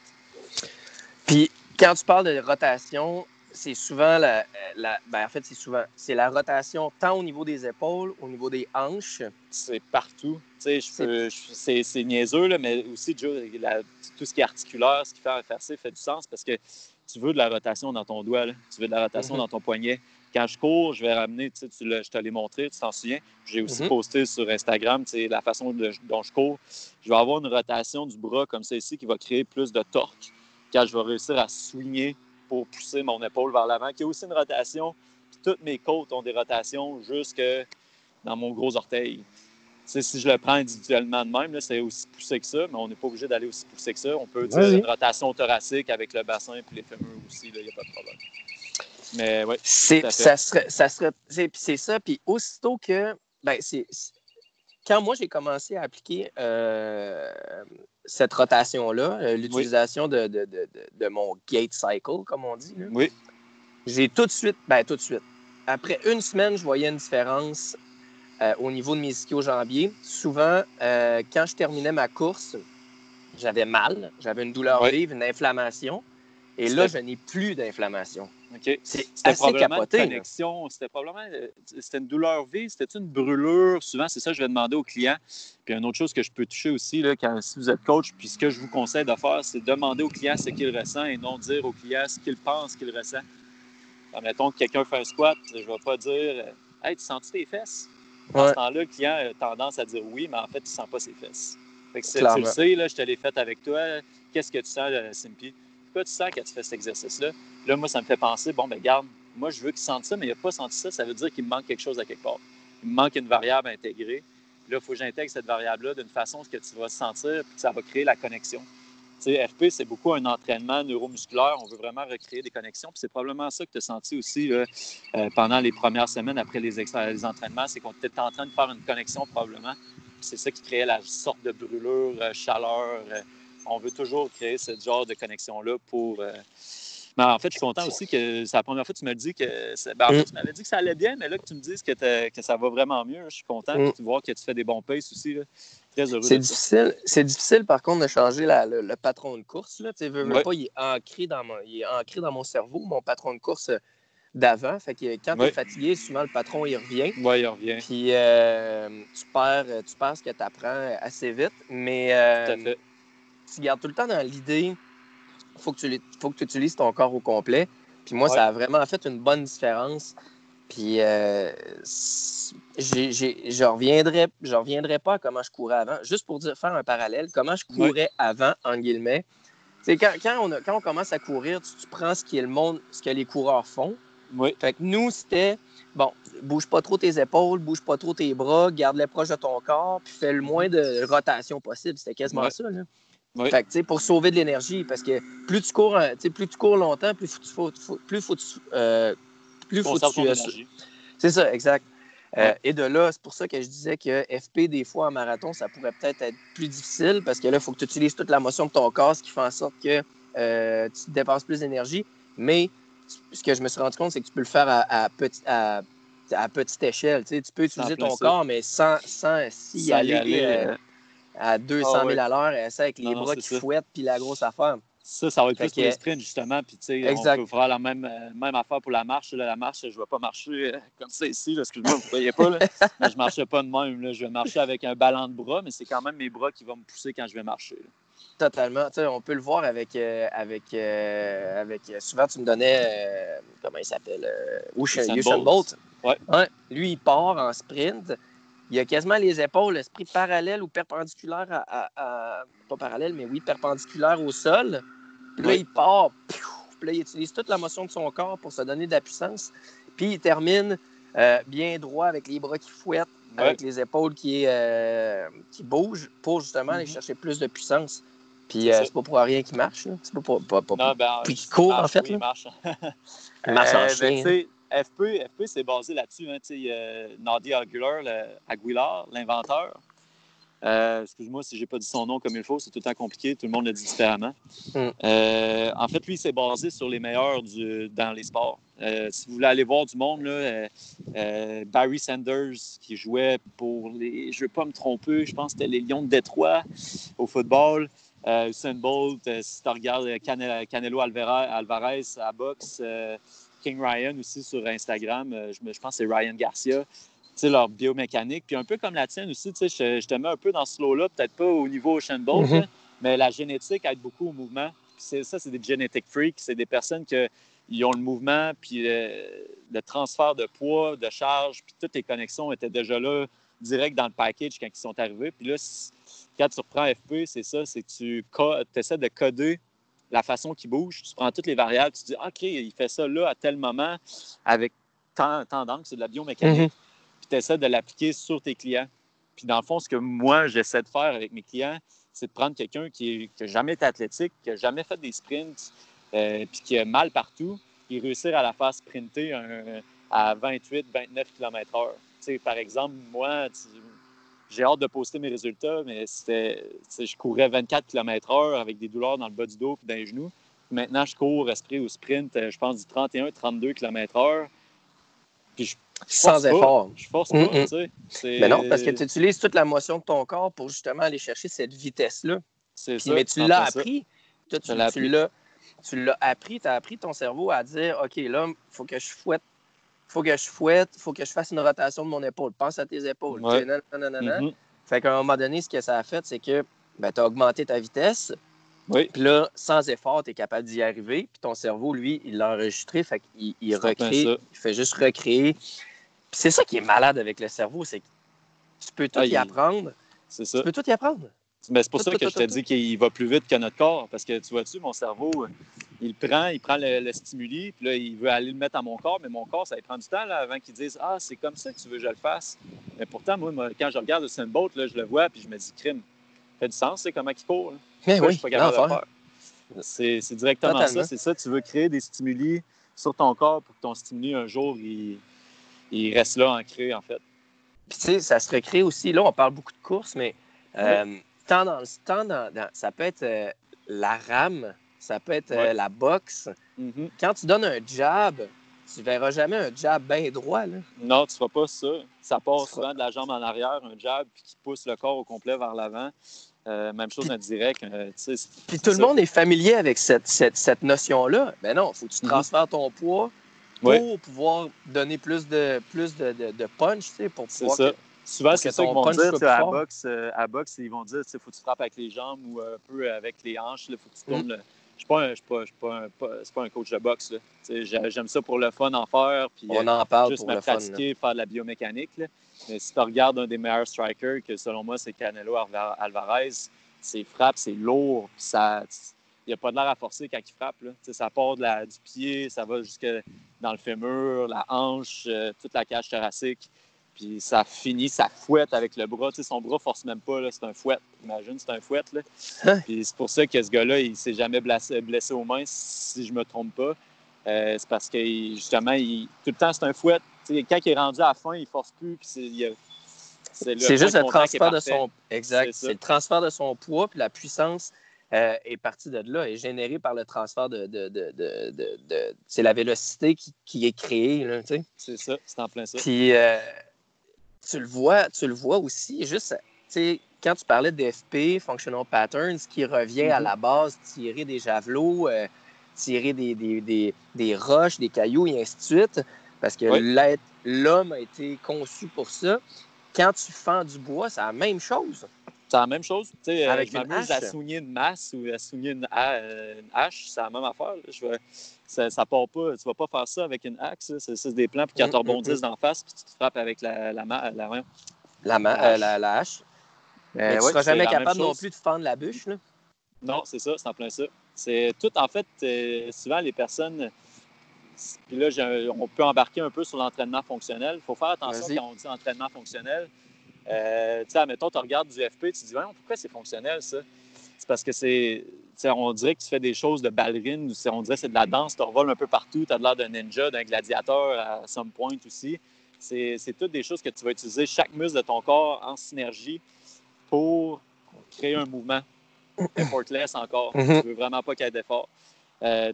A: Puis, quand tu parles de rotation, c'est souvent c'est la rotation tant au niveau des épaules, au niveau des hanches.
B: C'est partout. Tu sais, c'est niaiseux, là, mais aussi, Joe, tout ce qui est articulaire, ce qui fait RFRC fait du sens parce que tu veux de la rotation dans ton doigt, là. Tu veux de la rotation dans ton poignet. Quand je cours, je vais ramener, tu sais, je te l'ai montré, tu t'en souviens. J'ai aussi posté sur Instagram, tu sais, la façon dont je cours. Je vais avoir une rotation du bras comme ça ici qui va créer plus de torque quand je vais réussir à swinguer pour pousser mon épaule vers l'avant, qui a aussi une rotation. Puis toutes mes côtes ont des rotations jusque dans mon gros orteil. T'sais, si je le prends individuellement de même, là, c'est aussi poussé que ça, mais on n'est pas obligé d'aller aussi poussé que ça. On peut dire une rotation thoracique avec le bassin et les fémurs aussi, il n'y a pas de problème. Mais oui,
A: c'est ça. Puis aussitôt que... quand moi, j'ai commencé à appliquer cette rotation-là, l'utilisation de mon gait cycle, comme on dit, là, j'ai tout de suite, après une semaine, je voyais une différence au niveau de mes ischio-jambiers. Souvent, quand je terminais ma course, j'avais mal, j'avais une douleur vive, une inflammation. Et là, je n'ai plus d'inflammation.
B: Okay.
A: C'est assez capoté.
B: C'était une douleur vive, c'était une brûlure. Souvent, c'est ça que je vais demander aux clients. Puis une autre chose que je peux toucher aussi, là, si vous êtes coach, puis ce que je vous conseille de faire, c'est demander au client ce qu'il ressent et non dire au client ce qu'il pense qu'il ressent. Mettons que quelqu'un fait un squat, je ne vais pas dire « Hey, tu sens-tu tes fesses? » En ce temps-là, le client a tendance à dire oui, mais en fait, il ne sent pas ses fesses. Fait que si tu le sais, là, je te l'ai fait avec toi, qu'est-ce que tu sens, Simpy? Pourquoi tu sens quand tu fais cet exercice-là? Là, moi, ça me fait penser, bon, garde, moi, je veux qu'il sente ça, mais il n'a pas senti ça, ça veut dire qu'il me manque quelque chose à quelque part. Il me manque une variable intégrée. Puis là, il faut que j'intègre cette variable-là d'une façon que tu vas sentir, puis que ça va créer la connexion. Tu sais, FP, c'est beaucoup un entraînement neuromusculaire. On veut vraiment recréer des connexions. Puis c'est probablement ça que tu as senti aussi là, pendant les premières semaines après les entraînements. C'est qu'on était en train de faire une connexion probablement. Puis c'est ça qui créait la sorte de brûlure, chaleur. On veut toujours créer ce genre de connexion-là pour... Mais en fait, je suis content aussi que c'est la première fois que tu me dis que... En fait, tu m'avais dit que ça allait bien, mais là, que tu me dises que ça va vraiment mieux, je suis content de voir que tu fais des bons paces aussi. Là. Très heureux de ça.
A: C'est difficile, par contre, de changer le patron de course. Là. Veux pas, il est ancré dans mon cerveau, mon patron de course d'avant. Fait que quand tu es fatigué, souvent, le patron, il revient.
B: Oui, il revient.
A: Puis tu perds ce que tu apprends assez vite. Mais
B: tout à fait.
A: Tu gardes tout le temps dans l'idée faut que tu utilises ton corps au complet. Puis moi, ça a vraiment fait une bonne différence. Puis je reviendrai pas à comment je courais avant. Juste pour faire un parallèle, comment je courais avant, en guillemets. Quand on commence à courir, tu prends ce que les coureurs font.
B: Oui.
A: Fait que nous, c'était, bon, bouge pas trop tes épaules, bouge pas trop tes bras, garde-les proches de ton corps, puis fais le moins de rotation possible. C'était quasiment ça, là.
B: Oui.
A: Fait que, tu sais, pour sauver de l'énergie, parce que plus tu cours longtemps, plus faut
B: Conserve
A: tu...
B: ton énergie.
A: C'est ça, exact.
B: Ouais.
A: Et de là, c'est pour ça que je disais que FP, des fois, en marathon, ça pourrait peut-être être plus difficile parce que là, il faut que tu utilises toute la motion de ton corps, ce qui fait en sorte que tu dépenses plus d'énergie. Mais ce que je me suis rendu compte, c'est que tu peux le faire à petite échelle. Tu sais, tu peux utiliser ton corps, mais sans y aller à 200 000 à l'heure, ça avec les bras qui fouettent puis la grosse affaire.
B: Ça va être plus pour les sprints, justement. Puis, tu sais, on peut faire la même affaire pour la marche. Là, la marche, je ne vais pas marcher comme ça ici. Là, excuse-moi, vous ne voyez pas. Là. Mais je ne marchais pas de même. Là. Je vais marcher avec un ballon de bras, mais c'est quand même mes bras qui vont me pousser quand je vais marcher. Là.
A: Totalement. Tu sais, on peut le voir avec souvent, tu me donnais, comment il s'appelle? Usain Bolt.
B: Ouais.
A: Lui, il part en sprint. Il a quasiment les épaules, l'esprit parallèle ou perpendiculaire pas parallèle, mais oui, perpendiculaire au sol. Puis là, il part. Puis là, il utilise toute la motion de son corps pour se donner de la puissance. Puis il termine bien droit avec les bras qui fouettent, avec les épaules qui bougent pour justement aller chercher plus de puissance. Puis c'est pas pour rien qu'il marche. Là. C'est pas puis qu'il court, en fait.
B: Oui, il marche.
A: Il marche en chien.
B: FP, c'est basé là-dessus. Hein, Nadia Aguilar, l'inventeur. Excuse-moi si je n'ai pas dit son nom comme il faut, c'est tout le temps compliqué, tout le monde le dit différemment. En fait, lui, c'est basé sur les meilleurs dans les sports. Si vous voulez aller voir du monde, là, Barry Sanders, qui jouait pour les... Je ne veux pas me tromper, je pense que c'était les Lions de Détroit au football. Usain Bolt, si tu regardes Canelo Alvarez à la boxe, King Ryan aussi sur Instagram, je pense que c'est Ryan Garcia. Leur biomécanique. Puis un peu comme la tienne aussi, je te mets un peu dans ce lot-là, peut-être pas au niveau Usain Bolt, mais la génétique aide beaucoup au mouvement. Puis c'est des genetic freaks, c'est des personnes qui ont le mouvement, puis le transfert de poids, de charge, puis toutes les connexions étaient déjà là, direct dans le package quand ils sont arrivés. Puis là, quand tu reprends FP, c'est ça, c'est que tu essaies de coder la façon qu'il bouge, tu prends toutes les variables, tu dis, OK, il fait ça là à tel moment, avec tant d'angles, c'est de la biomécanique. Puis tu essaies de l'appliquer sur tes clients. Puis dans le fond, ce que moi, j'essaie de faire avec mes clients, c'est de prendre quelqu'un qui n'a jamais été athlétique, qui n'a jamais fait des sprints, puis qui a mal partout, et réussir à la faire sprinter à 28-29 km/h. Par exemple, moi, j'ai hâte de poster mes résultats, mais je courais 24 km/h avec des douleurs dans le bas du dos et dans les genoux. Maintenant, je cours esprit au sprint, je pense, du 31-32 km/h. Puis
A: sans effort.
B: Je force pas, tu sais.
A: Mais non, parce que tu utilises toute la motion de ton corps pour justement aller chercher cette vitesse-là. Mais tu l'as appris. Tu l'as appris, tu as appris ton cerveau à dire, OK, là, il faut que je fouette, il faut que je fasse une rotation de mon épaule. Pense à tes épaules. Fait qu'à un moment donné, ce que ça a fait, c'est que tu as augmenté ta vitesse. Puis là, sans effort, tu es capable d'y arriver. Puis ton cerveau, lui, il l'a enregistré. Fait qu'il recrée. Il fait juste recréer. Puis c'est ça qui est malade avec le cerveau, c'est que tu peux tout y apprendre.
B: C'est ça.
A: Tu peux tout y apprendre.
B: Mais c'est pour ça que je te dis qu'il va plus vite que notre corps. Parce que tu vois-tu, mon cerveau, il prend le stimuli, puis là, il veut aller le mettre à mon corps, mais mon corps, ça prend du temps là, avant qu'il dise « Ah, c'est comme ça que tu veux que je le fasse. » Mais pourtant, moi, quand je regarde Usain Bolt, là, je le vois, puis je me dis « Crime, ça fait du sens, c'est comment il court. »
A: Mais oui,
B: je suis pas capable de le faire. C'est directement Totalement. Ça. C'est ça, tu veux créer des stimuli sur ton corps pour que ton stimuli, un jour, il reste là ancré, en fait.
A: Puis, tu sais, ça se recrée aussi. Là, on parle beaucoup de courses, mais ça peut être la rame, ça peut être la boxe. Quand tu donnes un jab, tu ne verras jamais un jab bien droit. Là.
B: Non, tu ne feras pas ça. Ça part souvent de la jambe en arrière, un jab, puis qui pousse le corps au complet vers l'avant. Même chose en direct.
A: Puis tout le monde est familier avec cette notion-là. Mais non, il faut que tu transfères ton poids pour pouvoir donner plus de punch, tu sais, pour pouvoir...
B: C'est ça. Souvent, c'est ça qu'ils vont dire à boxe, ils vont dire, il faut que tu frappes avec les jambes ou un peu avec les hanches. Il faut que tu tournes Je suis pas un coach de boxe. J'aime ça pour le fun en faire. Puis,
A: on en parle
B: juste
A: pour
B: me
A: le fun.
B: Pratiquer, faire de la biomécanique. Là. Mais si tu regardes un des meilleurs strikers, que selon moi, c'est Canelo Alvarez, ses frappes, c'est lourd. il n'a pas de l'air à forcer quand il frappe. Là. Ça part du pied, ça va jusque dans le fémur, la hanche, toute la cage thoracique. Puis ça finit, ça fouette avec le bras. Son bras ne force même pas, là, c'est un fouet. Imagine, c'est un fouet. Là. Puis c'est pour ça que ce gars-là, il ne s'est jamais blessé aux mains, si je ne me trompe pas. C'est parce que, justement, tout le temps, c'est un fouet. Quand il est rendu à la fin, il ne force plus. Puis
A: c'est juste le transfert de son... Exact.
B: C'est
A: le transfert de son poids, puis la puissance est partie de là, est générée par le transfert c'est la vélocité qui est créée. Là,
B: c'est ça, c'est en plein ça.
A: Puis tu le vois aussi, juste, quand tu parlais d'FP, Functional Patterns, qui revient à la base, tirer des javelots, tirer des roches, des cailloux, et ainsi de suite, parce que l'homme a été conçu pour ça. Quand tu fends du bois, c'est la même chose.
B: C'est la même chose.
A: Avec
B: je m'amuse à souligner une masse ou à souligner une hache, c'est la même affaire. Ça part pas. Tu vas pas faire ça avec une axe. C'est des plans pour qu'ils te rebondissent d'en face puis tu te frappes avec la
A: hache. Mais tu ne seras jamais capable non plus de fendre la bûche. Là.
B: Non, c'est ça, c'est en plein ça. C'est tout, en fait, souvent les personnes... Puis là, on peut embarquer un peu sur l'entraînement fonctionnel. Il faut faire attention quand on dit entraînement fonctionnel. Admettons, tu regardes du FP, tu te dis, pourquoi c'est fonctionnel, ça? C'est parce que on dirait que tu fais des choses de ballerine, on dirait que c'est de la danse, tu revoles un peu partout, tu as l'air d'un ninja, d'un gladiateur à some point aussi. C'est toutes des choses que tu vas utiliser, chaque muscle de ton corps en synergie pour créer un mouvement effortless encore. Tu ne veux vraiment pas qu'il y ait d'effort.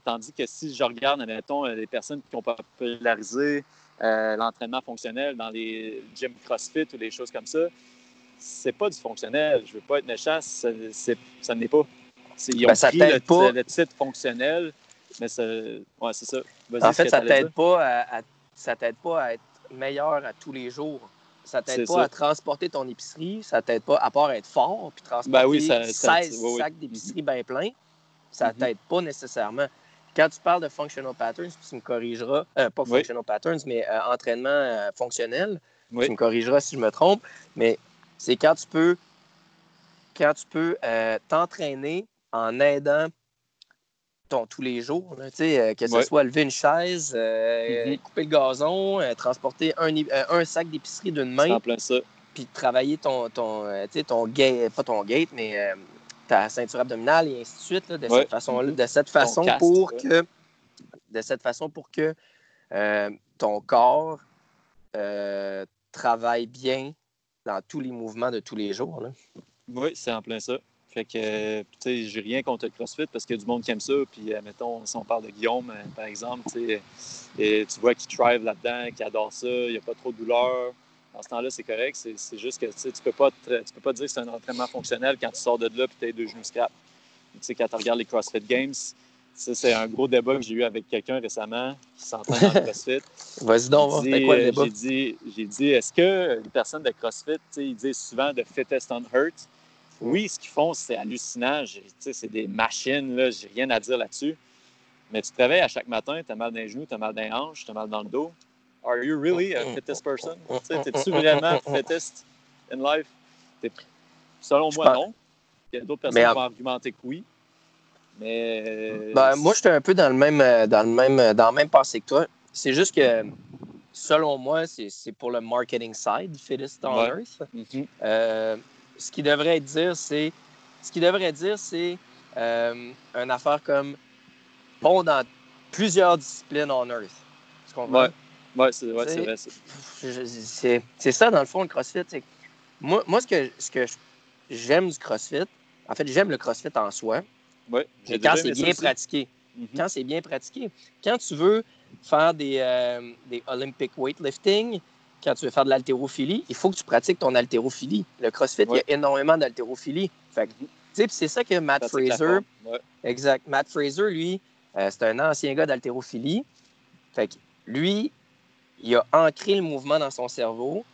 B: Tandis que si je regarde, admettons, les personnes qui ont popularisé l'entraînement fonctionnel dans les gyms CrossFit ou des choses comme ça, c'est pas du fonctionnel. Je veux pas être méchant, ça n'est pas. Ils ont pris le titre fonctionnel, mais c'est ça. Vas-y,
A: en fait, ça t'aide pas à être meilleur à tous les jours. Ça t'aide pas à transporter ton épicerie, ça t'aide pas, à part être fort puis transporter 16 sacs d'épicerie bien pleins, ça t'aide pas nécessairement. Quand tu parles de functional patterns, tu me corrigeras, pas functional patterns, mais entraînement fonctionnel, tu me corrigeras si je me trompe, mais c'est quand tu peux t'entraîner en aidant tous les jours, là, que ce soit lever une chaise, couper le gazon, transporter un sac d'épicerie d'une main, puis travailler ton gate, pas ton gate, mais ta ceinture abdominale et ainsi de suite, là, de cette façon pour que ton corps travaille bien dans tous les mouvements de tous les jours. Là.
B: Oui, c'est en plein ça. Fait que, tu sais, j'ai rien contre le CrossFit parce qu'il y a du monde qui aime ça. Puis, mettons, si on parle de Guillaume, par exemple, tu vois qu'il thrive là-dedans, qu'il adore ça, il n'y a pas trop de douleur. Dans ce temps-là, c'est correct. C'est juste que tu peux pas dire que c'est un entraînement fonctionnel quand tu sors de là et tu as les 2 genoux scrap. Tu sais, quand tu regardes les CrossFit Games, ça, c'est un gros débat que j'ai eu avec quelqu'un récemment qui s'entraîne dans le CrossFit.
A: Vas-y donc, c'était quoi le débat?
B: J'ai dit, est-ce que les personnes de CrossFit, ils disent souvent de fittest on hurt? Oui, ce qu'ils font, c'est hallucinant. C'est des machines, là, j'ai rien à dire là-dessus. Mais tu te réveilles à chaque matin, tu as mal dans les genoux, tu as mal dans les hanches, tu as mal dans le dos. Are you really a fittest person? T'es-tu vraiment fittest in life? Selon moi, non. Il y a d'autres personnes qui vont argumenter que oui. Mais
A: moi, j'étais un peu dans le même passé que toi. C'est juste que, selon moi, c'est pour le marketing side, Fittest on Earth. Ce qu'il devrait dire, c'est une affaire comme bon dans plusieurs disciplines on Earth. Tu comprends?
B: Oui, c'est vrai.
A: C'est ça, dans le fond, le CrossFit. Moi, ce que j'aime du CrossFit, en fait, j'aime le CrossFit en soi.
B: Oui,
A: mais quand c'est bien pratiqué. Quand c'est bien pratiqué. Quand tu veux faire des Olympic weightlifting, quand tu veux faire de l'haltérophilie, il faut que tu pratiques ton haltérophilie. Le CrossFit, il y a énormément d'haltérophilie. Fait c'est ça que Matt Fraser... Exact. Matt Fraser, lui, c'est un ancien gars d'haltérophilie. Fait que lui, il a ancré le mouvement dans son cerveau.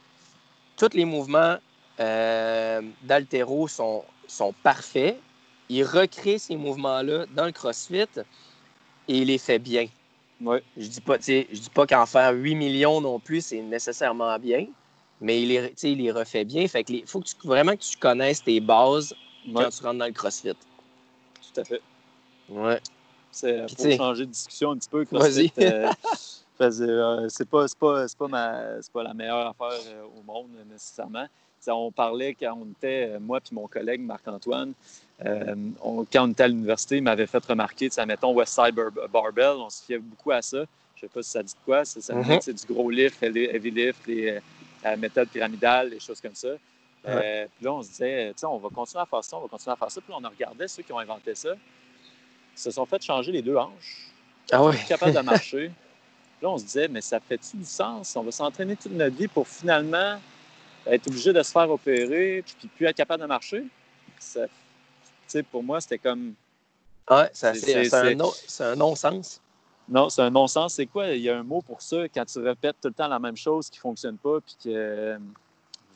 A: Tous les mouvements d'haltéro sont parfaits. Il recrée ces mouvements-là dans le CrossFit et il les fait bien. Je dis pas qu'en faire 8 millions non plus, c'est nécessairement bien, mais il les refait bien. Fait que faut vraiment que tu connaisses tes bases quand tu rentres dans le CrossFit.
B: Tout à fait.
A: Ouais.
B: C'est pour changer de discussion un petit peu.
A: Vas-y.
B: C'est pas la meilleure affaire au monde, nécessairement. On parlait quand on était, moi et mon collègue Marc-Antoine, quand on était à l'université, il m'avait fait remarquer, mettons Westside Barbell, on se fiait beaucoup à ça. Je ne sais pas si ça dit quoi. Ça venait du gros lift, heavy lift, la méthode pyramidale, les choses comme ça. Puis là, on se disait, on va continuer à faire ça, on va continuer à faire ça. Puis là, on regardait ceux qui ont inventé ça. Ils se sont fait changer les 2 hanches.
A: Ah
B: Ils
A: ouais.
B: sont plus capables de marcher. Là, on se disait, mais ça fait-tu du sens? On va s'entraîner toute notre vie pour finalement être obligé de se faire opérer puis plus être capable de marcher? Pour moi, c'était comme...
A: Ouais, c'est un non-sens.
B: Non, c'est un non-sens. C'est quoi? Il y a un mot pour ça, quand tu répètes tout le temps la même chose qui ne fonctionne pas, puis que...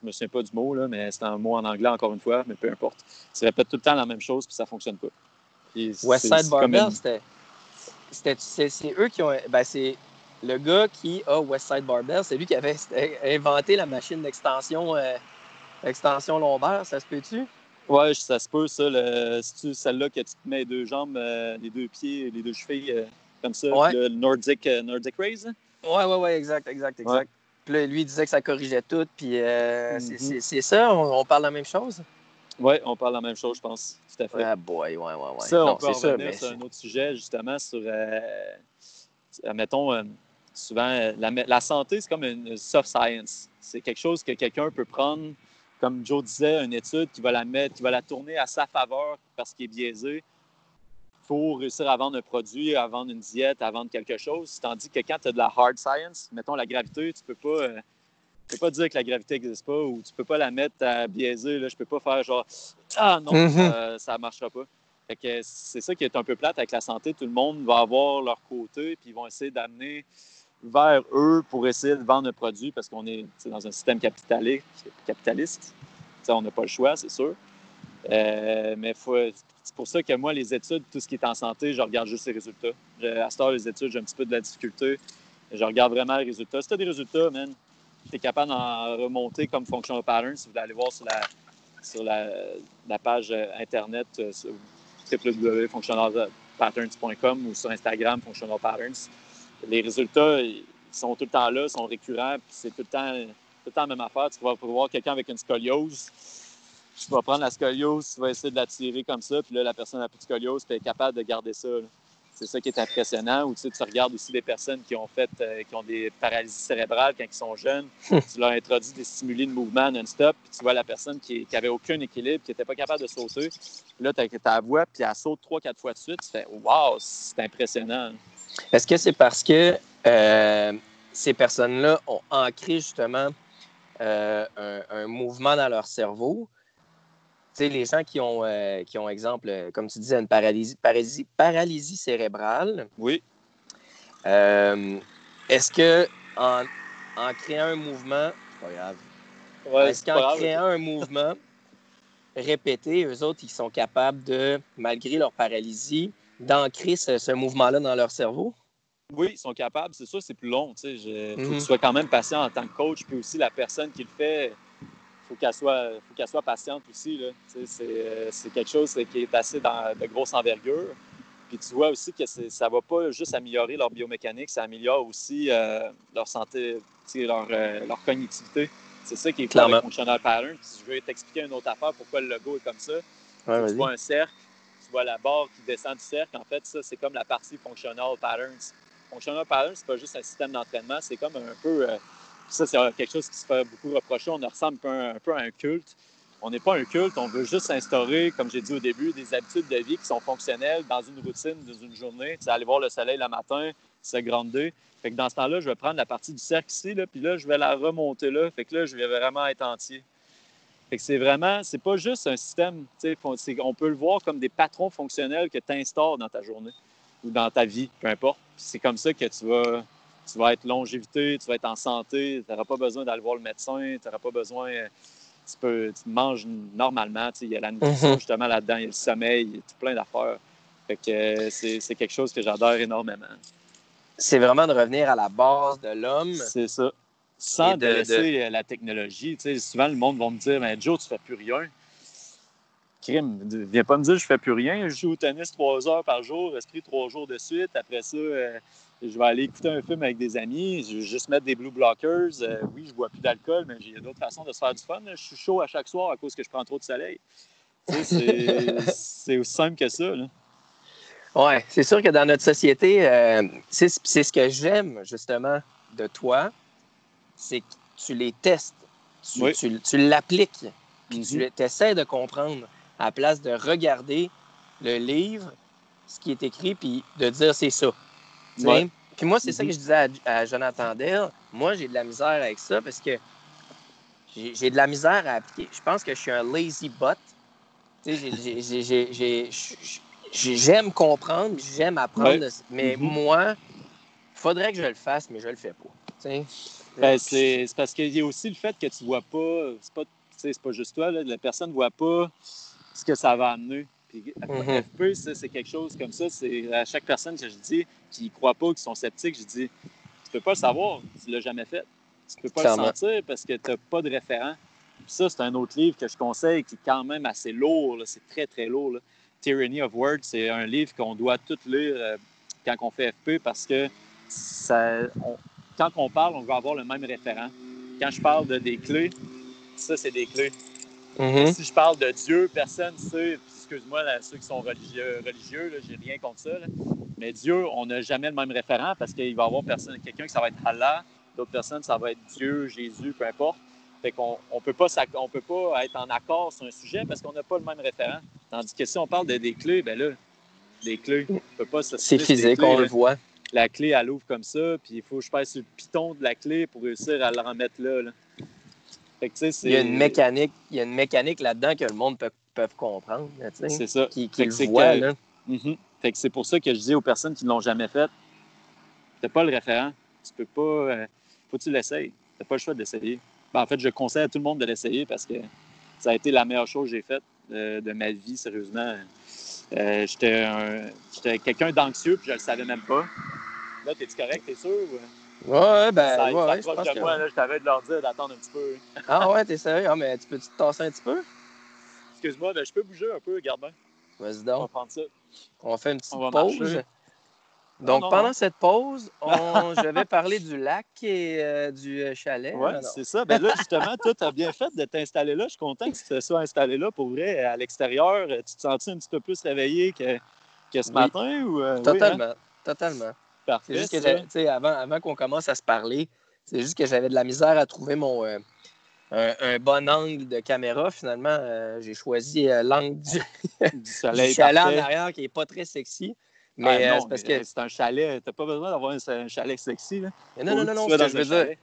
B: je me souviens pas du mot, là, mais c'est un mot en anglais, encore une fois, mais peu importe. Tu répètes tout le temps la même chose, puis ça ne fonctionne pas.
A: Westside Barbell, c'est eux qui ont... Ben, c'est le gars qui a Westside Barbell, c'est lui qui avait inventé la machine d'extension extension lombaire, ça se peut-tu?
B: Oui, ça se peut, ça. C'est-tu celle-là que tu te mets les 2 jambes, les 2 pieds, les 2 chevilles, comme ça,
A: ouais.
B: Le Nordic Raise?
A: Oui, exact.
B: Ouais.
A: Puis là, lui, il disait que ça corrigeait tout, puis c'est ça? On parle de la même chose?
B: Oui, on parle de la même chose, je pense, tout à fait.
A: Ah boy, ouais.
B: Ça, non, on peut revenir sur un autre sujet, justement, sur, mettons, souvent, la santé, c'est comme une soft science. C'est quelque chose que quelqu'un peut prendre, comme Joe disait, une étude qui va la tourner à sa faveur parce qu'il est biaisé pour réussir à vendre un produit, à vendre une diète, à vendre quelque chose. Tandis que quand tu as de la hard science, mettons la gravité, tu peux pas dire que la gravité n'existe pas ou tu peux pas la mettre à biaiser. Là. Je peux pas faire genre « Ah non, ça ne marchera pas ». Fait que c'est ça qui est un peu plate avec la santé. Tout le monde va avoir leur côté puis ils vont essayer d'amener vers eux pour essayer de vendre un produit parce qu'on est dans un système capitaliste. On n'a pas le choix, c'est sûr. Mais c'est pour ça que moi, les études, tout ce qui est en santé, je regarde juste les résultats. À cette heure, les études, j'ai un petit peu de la difficulté. Je regarde vraiment les résultats. Si tu as des résultats, man, tu es capable d'en remonter comme Functional Patterns. Si vous voulez aller voir sur la page Internet www.functionalpatterns.com ou sur Instagram, Functional Patterns, les résultats, ils sont tout le temps là, sont récurrents, puis c'est tout le temps la même affaire. Tu vas voir quelqu'un avec une scoliose. Tu vas prendre la scoliose, tu vas essayer de la tirer comme ça, puis là, la personne n'a plus de scoliose, puis elle est capable de garder ça. Là. C'est ça qui est impressionnant. Ou tu regardes aussi des personnes qui ont des paralysies cérébrales quand ils sont jeunes. Tu leur introduis des stimuli de mouvement non-stop, puis tu vois la personne qui n'avait aucun équilibre, qui n'était pas capable de sauter. Puis là, tu as ta voix, puis elle saute 3-4 fois de suite. Tu fais « Wow, c'est impressionnant! »
A: Est-ce que c'est parce que ces personnes-là ont ancré justement un mouvement dans leur cerveau? Tu sais, les gens qui ont, exemple, comme tu disais, une paralysie cérébrale.
B: Oui.
A: Est-ce que en créant un mouvement, c'est pas grave.
B: Ouais,
A: est-ce qu'en créant un mouvement répété, eux autres, ils sont capables de, malgré leur paralysie, d'ancrer ce mouvement-là dans leur cerveau?
B: Oui, ils sont capables. C'est sûr, c'est plus long. Faut que tu sois quand même patient en tant que coach, puis aussi la personne qui le fait. Faut qu'elle soit patiente aussi. Là. C'est quelque chose qui est assez de grosse envergure. Puis tu vois aussi que ça ne va pas juste améliorer leur biomécanique, ça améliore aussi leur santé, leur cognitivité. C'est ça qui est cool avec Functional Pattern. Puis je vais t'expliquer une autre affaire pourquoi le logo est comme ça.
A: Ouais,
B: tu vois un cercle, tu vois la barre qui descend du cercle. En fait, ça, c'est comme la partie Functional Patterns. Functional Patterns, c'est pas juste un système d'entraînement, c'est comme un peu... ça, c'est quelque chose qui se fait beaucoup reprocher. On ressemble un peu à un culte. On n'est pas un culte, on veut juste instaurer, comme j'ai dit au début, des habitudes de vie qui sont fonctionnelles dans une routine, dans une journée. Aller voir le soleil le matin, se grounder. Fait que dans ce temps-là, je vais prendre la partie du cercle ici, là, puis là, je vais la remonter là. Fait que là, je vais vraiment être entier. Fait que c'est pas juste un système. On peut le voir comme des patrons fonctionnels que tu instaures dans ta journée ou dans ta vie, peu importe. Puis c'est comme ça que tu vas être longévité, tu vas être en santé, tu n'auras pas besoin d'aller voir le médecin, tu n'auras pas besoin... Tu manges normalement, il y a la nutrition justement là-dedans, il y a le sommeil, il y a tout plein d'affaires. Fait que c'est quelque chose que j'adore énormément.
A: C'est vraiment de revenir à la base de l'homme.
B: C'est ça. Sans laisser la technologie. Souvent, le monde va me dire « Joe, tu fais plus rien. » crime, viens pas me dire que je fais plus rien. Je joue au tennis 3 heures par jour, esprit 3 jours de suite. Après ça, je vais aller écouter un film avec des amis. Je vais juste mettre des blue blockers. Oui, je bois plus d'alcool, mais il y a d'autres façons de se faire du fun. Je suis chaud à chaque soir à cause que je prends trop de soleil. Tu sais, c'est aussi simple que ça. Là.
A: Ouais, c'est sûr que dans notre société, c'est ce que j'aime justement de toi, c'est que tu les testes,
B: Oui.
A: tu l'appliques, puis
B: Mm-hmm.
A: tu essaies de comprendre à la place de regarder le livre, ce qui est écrit, puis de dire c'est ça.
B: Ouais.
A: Puis moi, c'est ça que je disais à Jonathan Dell. Moi, j'ai de la misère avec ça parce que j'ai de la misère à appliquer. Je pense que je suis un lazy bot. J'aime comprendre, j'aime apprendre,
B: Ouais.
A: mais
B: Mm-hmm.
A: moi, il faudrait que je le fasse, mais je le fais pas.
B: Ben, c'est parce qu'il y a aussi le fait que tu vois pas, c'est pas juste toi, là, la personne ne voit pas ce que ça va amener. Puis, FP, ça, c'est quelque chose comme ça. C'est à chaque personne que je dis qui ne croit pas, qui sont sceptiques, je dis tu peux pas le savoir, tu l'as jamais fait. Tu peux pas
A: Clairement.
B: le sentir parce que tu n'as pas de référent. Puis ça, c'est un autre livre que je conseille qui est quand même assez lourd. Là. C'est très, très lourd. Là. Tyranny of Words, c'est un livre qu'on doit tout lire quand on fait FP parce que quand on parle, on veut avoir le même référent. Quand je parle des clés, ça, c'est des clés. Si je parle de Dieu, personne ne sait. Excuse-moi, là, ceux qui sont religieux là, j'ai rien contre ça. Là. Mais Dieu, on n'a jamais le même référent parce qu'il va y avoir quelqu'un que ça va être Allah, d'autres personnes, ça va être Dieu, Jésus, peu importe. Fait qu'on on peut pas être en accord sur un sujet parce qu'on n'a pas le même référent. Tandis que si on parle des clés, ben là, des clés, on ne peut pas
A: c'est
B: s'assiner sur des
A: physique,
B: clés.
A: on le voit.
B: La clé, elle ouvre comme ça, puis il faut que je pèse sur le piton de la clé pour réussir à la remettre là. Fait que, tu sais,
A: Il y a une mécanique là-dedans que le monde peut comprendre,
B: c'est ça.
A: Qui le voit. Là.
B: Fait que c'est pour ça que je dis aux personnes qui ne l'ont jamais fait, t'as pas le référent. Tu peux pas. Faut que tu l'essayes. T'as pas le choix d'essayer. Ben, en fait, je conseille à tout le monde de l'essayer parce que ça a été la meilleure chose que j'ai faite de ma vie, sérieusement. J'étais quelqu'un d'anxieux puis je le savais même pas. Là, t'es-tu correct, t'es sûr?
A: Ouais,
B: Ça
A: ouais, je
B: approche
A: pense
B: de
A: que
B: moi, là, je t'avais de leur dire d'attendre un petit peu.
A: Ah ouais, t'es sérieux? Ah, mais tu peux-tu te tasser un petit peu?
B: Excuse-moi, ben, je peux bouger un peu, regarde bien.
A: Vas-y
B: On va
A: donc.
B: prendre ça.
A: On fait une
B: On
A: petite
B: va
A: pause.
B: marcher.
A: Donc, pendant
B: Non.
A: cette pause, je vais parler du lac et du chalet.
B: Oui, c'est ça. Ben là, justement, toi, tu as bien fait de t'installer là. Je suis content que tu te sois installé là. Pour vrai, à l'extérieur, tu te sens un petit peu plus réveillé que ce matin? Ou,
A: totalement.
B: Oui, hein?
A: Totalement. C'est
B: Parfait,
A: juste que,
B: ça.
A: avant qu'on commence à se parler, c'est juste que j'avais de la misère à trouver un bon angle de caméra. Finalement, j'ai choisi l'angle
B: Du
A: du
B: soleil
A: chalet en
B: parfait.
A: arrière qui n'est pas très sexy.
B: Ah,
A: Mais c'est
B: non,
A: parce
B: mais
A: que.
B: c'est un chalet. Tu n'as pas besoin d'avoir un chalet sexy. Là.
A: Mais
B: Pourvu que tu
A: non,
B: sois
A: ce que
B: dans
A: je
B: un
A: veux dire.
B: chalet.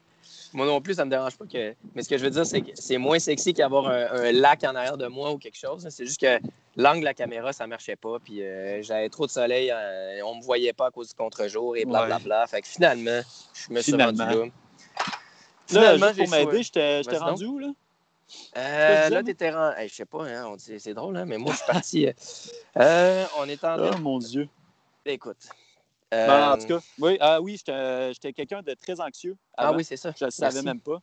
A: Moi non plus, ça me dérange pas que. Mais ce que je veux dire, c'est que c'est moins sexy qu'avoir un lac en arrière de moi ou quelque chose. C'est juste que l'angle de la caméra, ça marchait pas. Puis j'avais trop de soleil. On me voyait pas à cause du contre-jour et blablabla. Fait que finalement, je me suis rendu
B: Finalement.
A: là.
B: Là,
A: Finalement,
B: juste
A: j'ai
B: pour m'aider,
A: choisi.
B: je t'ai
A: Vas-y donc.
B: rendu où, là? C'est quoi je disais,
A: Là,
B: moi?
A: t'étais rendu. Hey, je sais pas, hein, c'est drôle, hein, mais moi, je suis parti. On est en train
B: Oh,
A: de.
B: mon Dieu.
A: Écoute.
B: Ben, en tout cas, oui, j'étais quelqu'un de très anxieux
A: Ah
B: avant.
A: oui, c'est ça.
B: Je ne le savais
A: Merci.
B: même pas.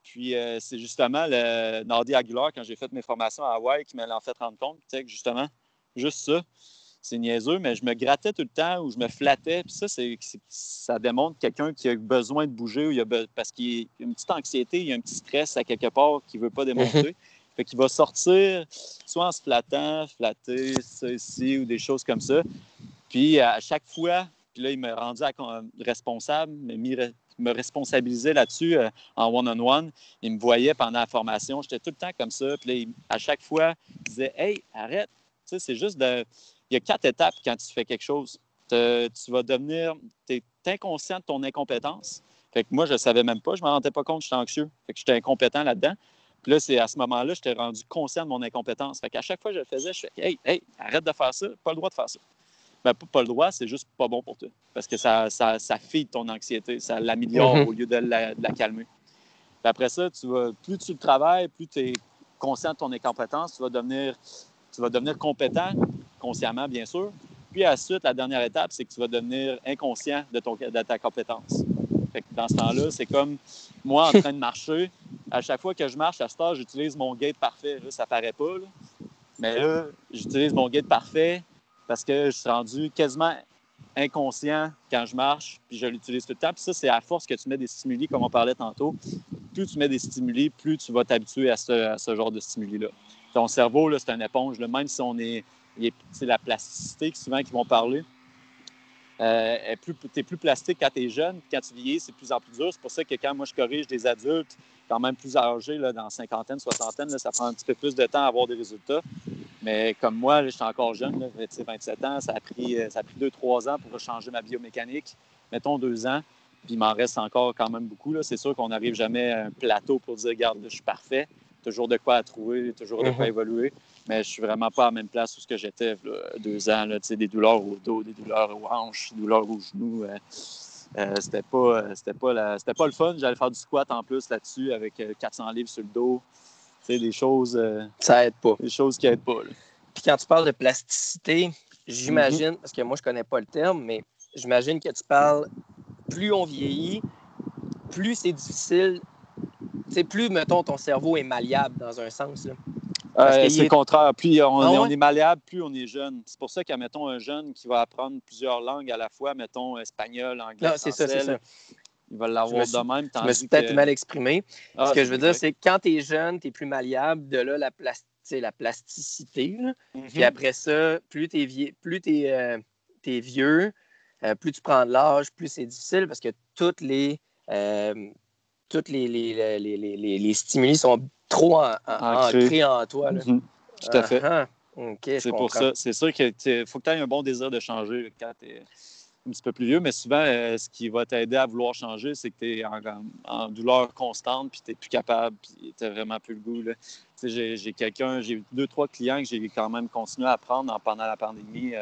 B: Puis, c'est justement le Nardi Aguilar, quand j'ai fait mes formations à Hawaï, qui me l'a fait rendre compte. Tu sais, justement, juste ça, c'est niaiseux, mais je me grattais tout le temps ou je me flattais. Puis ça démontre quelqu'un qui a besoin de bouger ou parce qu'il y a une petite anxiété, il y a un petit stress à quelque part qu'il ne veut pas démontrer. Fait qu'il va sortir soit en se flattant, flatter, ça ici ou des choses comme ça. Puis à chaque fois, puis là, il m'a rendu responsable, me responsabilisait là-dessus en one-on-one. Il me voyait pendant la formation. J'étais tout le temps comme ça. Puis là, à chaque fois, il disait « Hey, arrête! » Tu sais, c'est juste de... Il y a 4 étapes quand tu fais quelque chose. Tu vas devenir... Tu es inconscient de ton incompétence. Fait que moi, je ne savais même pas. Je ne me rendais pas compte que j'étais anxieux. Fait que j'étais incompétent là-dedans. Puis là, c'est à ce moment-là, j'étais rendu conscient de mon incompétence. Fait qu'à chaque fois que je le faisais, je fais « Hey, arrête de faire ça. Pas le droit de faire ça. » Ben, pas le droit, c'est juste pas bon pour toi. Parce que ça feed ton anxiété, ça l'améliore au lieu de la calmer. Puis après ça, plus tu le travailles, plus tu es conscient de ton incompétence, tu vas devenir compétent, consciemment, bien sûr. Puis ensuite, la dernière étape, c'est que tu vas devenir inconscient de ta compétence. Fait que dans ce temps-là, c'est comme moi en train de marcher. À chaque fois que je marche à cette heure, j'utilise mon gait parfait. Là, ça paraît pas. Là. Mais là, j'utilise mon guide parfait parce que je suis rendu quasiment inconscient quand je marche, puis je l'utilise tout le temps. Puis ça, c'est à force que tu mets des stimuli, comme on parlait tantôt. Plus tu mets des stimuli, plus tu vas t'habituer à ce genre de stimuli-là. Ton cerveau, là, c'est une éponge. Là. Même si c'est la plasticité souvent qui vont parler. Tu es plus plastique quand tu es jeune, puis quand tu vieillis, c'est de plus en plus dur. C'est pour ça que quand moi je corrige des adultes quand même plus âgés, là, dans cinquantaine, soixantaine, là, ça prend un petit peu plus de temps à avoir des résultats. Mais comme moi, je suis encore jeune, là, 27 ans, ça a pris 2-3 ans pour changer ma biomécanique. Mettons 2 ans, puis il m'en reste encore quand même beaucoup. Là. C'est sûr qu'on n'arrive jamais à un plateau pour dire, regarde, là, je suis parfait. Toujours de quoi à trouver, toujours de quoi évoluer. Mais je suis vraiment pas à la même place où j'étais là, 2 ans. Là, des douleurs au dos, des douleurs aux hanches, des douleurs aux genoux. C'était pas le fun. J'allais faire du squat en plus là-dessus avec 400 livres sur le dos. Des choses,
A: ça aide pas.
B: Des choses qui aident pas. Là.
A: Puis quand tu parles de plasticité, j'imagine, parce que moi je connais pas le terme, mais j'imagine que tu parles, plus on vieillit, plus c'est difficile. Plus, mettons, ton cerveau est malléable dans un sens. Là.
B: C'est le contraire. Plus on est malléable, plus on est jeune. C'est pour ça qu'à, mettons, un jeune qui va apprendre plusieurs langues à la fois, mettons, espagnol, anglais, français,
A: c'est ça.
B: Il va l'avoir de même.
A: Je me suis peut-être mal exprimé. Ce que je veux dire, c'est que quand tu es jeune, tu es plus malléable. De là, la plasticité. Puis après ça, plus tu es vieux, plus tu prends de l'âge, plus c'est difficile parce que toutes les stimuli sont trop ancrés en toi. Là.
B: Tout à fait.
A: Okay,
B: c'est pour ça. C'est sûr qu'il faut que tu aies un bon désir de changer quand tu es un petit peu plus vieux, mais souvent, ce qui va t'aider à vouloir changer, c'est que tu es en douleur constante, puis tu n'es plus capable, puis tu n'as vraiment plus le goût. Là. J'ai 2-3 clients que j'ai quand même continué à prendre pendant la pandémie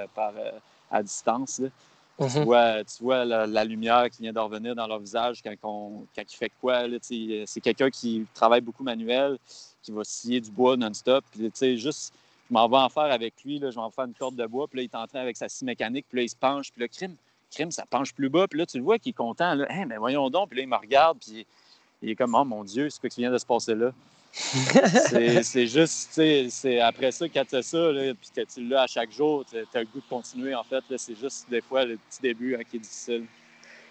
B: à distance. Là. Tu vois la lumière qui vient de revenir dans leur visage quand il fait quoi. Là, c'est quelqu'un qui travaille beaucoup manuel, qui va scier du bois non-stop. Puis, juste, je m'en vais en faire avec lui. Là, je vais en faire une corde de bois. Puis là, il est en train avec sa scie mécanique. Puis là, il se penche. Puis là, crime, ça penche plus bas. Puis là, tu le vois qu'il est content. Là. Hey, mais voyons donc. Puis là, il me regarde. Puis il est comme, oh mon Dieu, c'est quoi qui vient de se passer là? c'est juste, c'est après ça, quand tu as ça, puis que tu l'as à chaque jour, tu as le goût de continuer, en fait. Là, c'est juste, des fois, le petit début qui est difficile.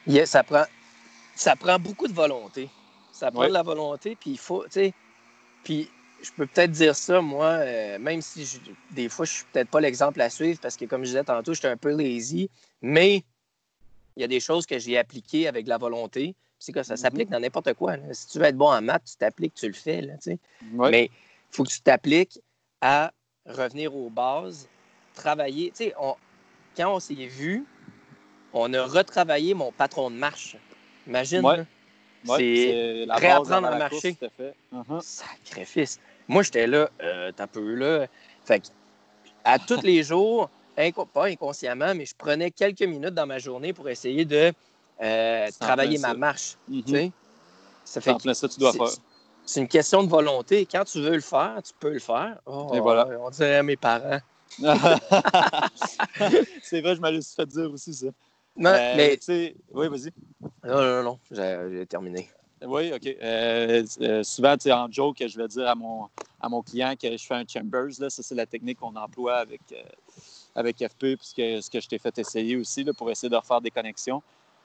A: Yeah, ça prend beaucoup de volonté. Ça prend de la volonté, puis il faut, tu sais, puis je peux peut-être dire ça, moi, même si des fois, je suis peut-être pas l'exemple à suivre, parce que, comme je disais tantôt, j'étais un peu lazy, mais il y a des choses que j'ai appliquées avec de la volonté. C'est que ça s'applique dans n'importe quoi. Là. Si tu veux être bon en maths, tu t'appliques, tu le fais. Là, mais il faut que tu t'appliques à revenir aux bases, travailler. Quand on s'est vu, on a retravaillé mon patron de marche. Imagine. C'est réapprendre à marcher. Sacrifice. Moi, j'étais là, t'as peu là. Fait que, à tous les jours, pas inconsciemment, mais je prenais quelques minutes dans ma journée pour essayer de travailler ma marche. Ça fait que
B: ça, tu dois faire.
A: C'est une question de volonté. Quand tu veux le faire, tu peux le faire.
B: Et voilà.
A: On dirait à mes parents.
B: C'est vrai, je me suis fait dire aussi ça.
A: Non, mais...
B: Oui, vas-y.
A: Non, j'ai terminé.
B: Oui, OK. Souvent, en joke, je vais dire à mon client que je fais un chambers. Là. Ça, c'est la technique qu'on emploie avec FP, puis ce que je t'ai fait essayer aussi là, pour essayer de refaire des connexions.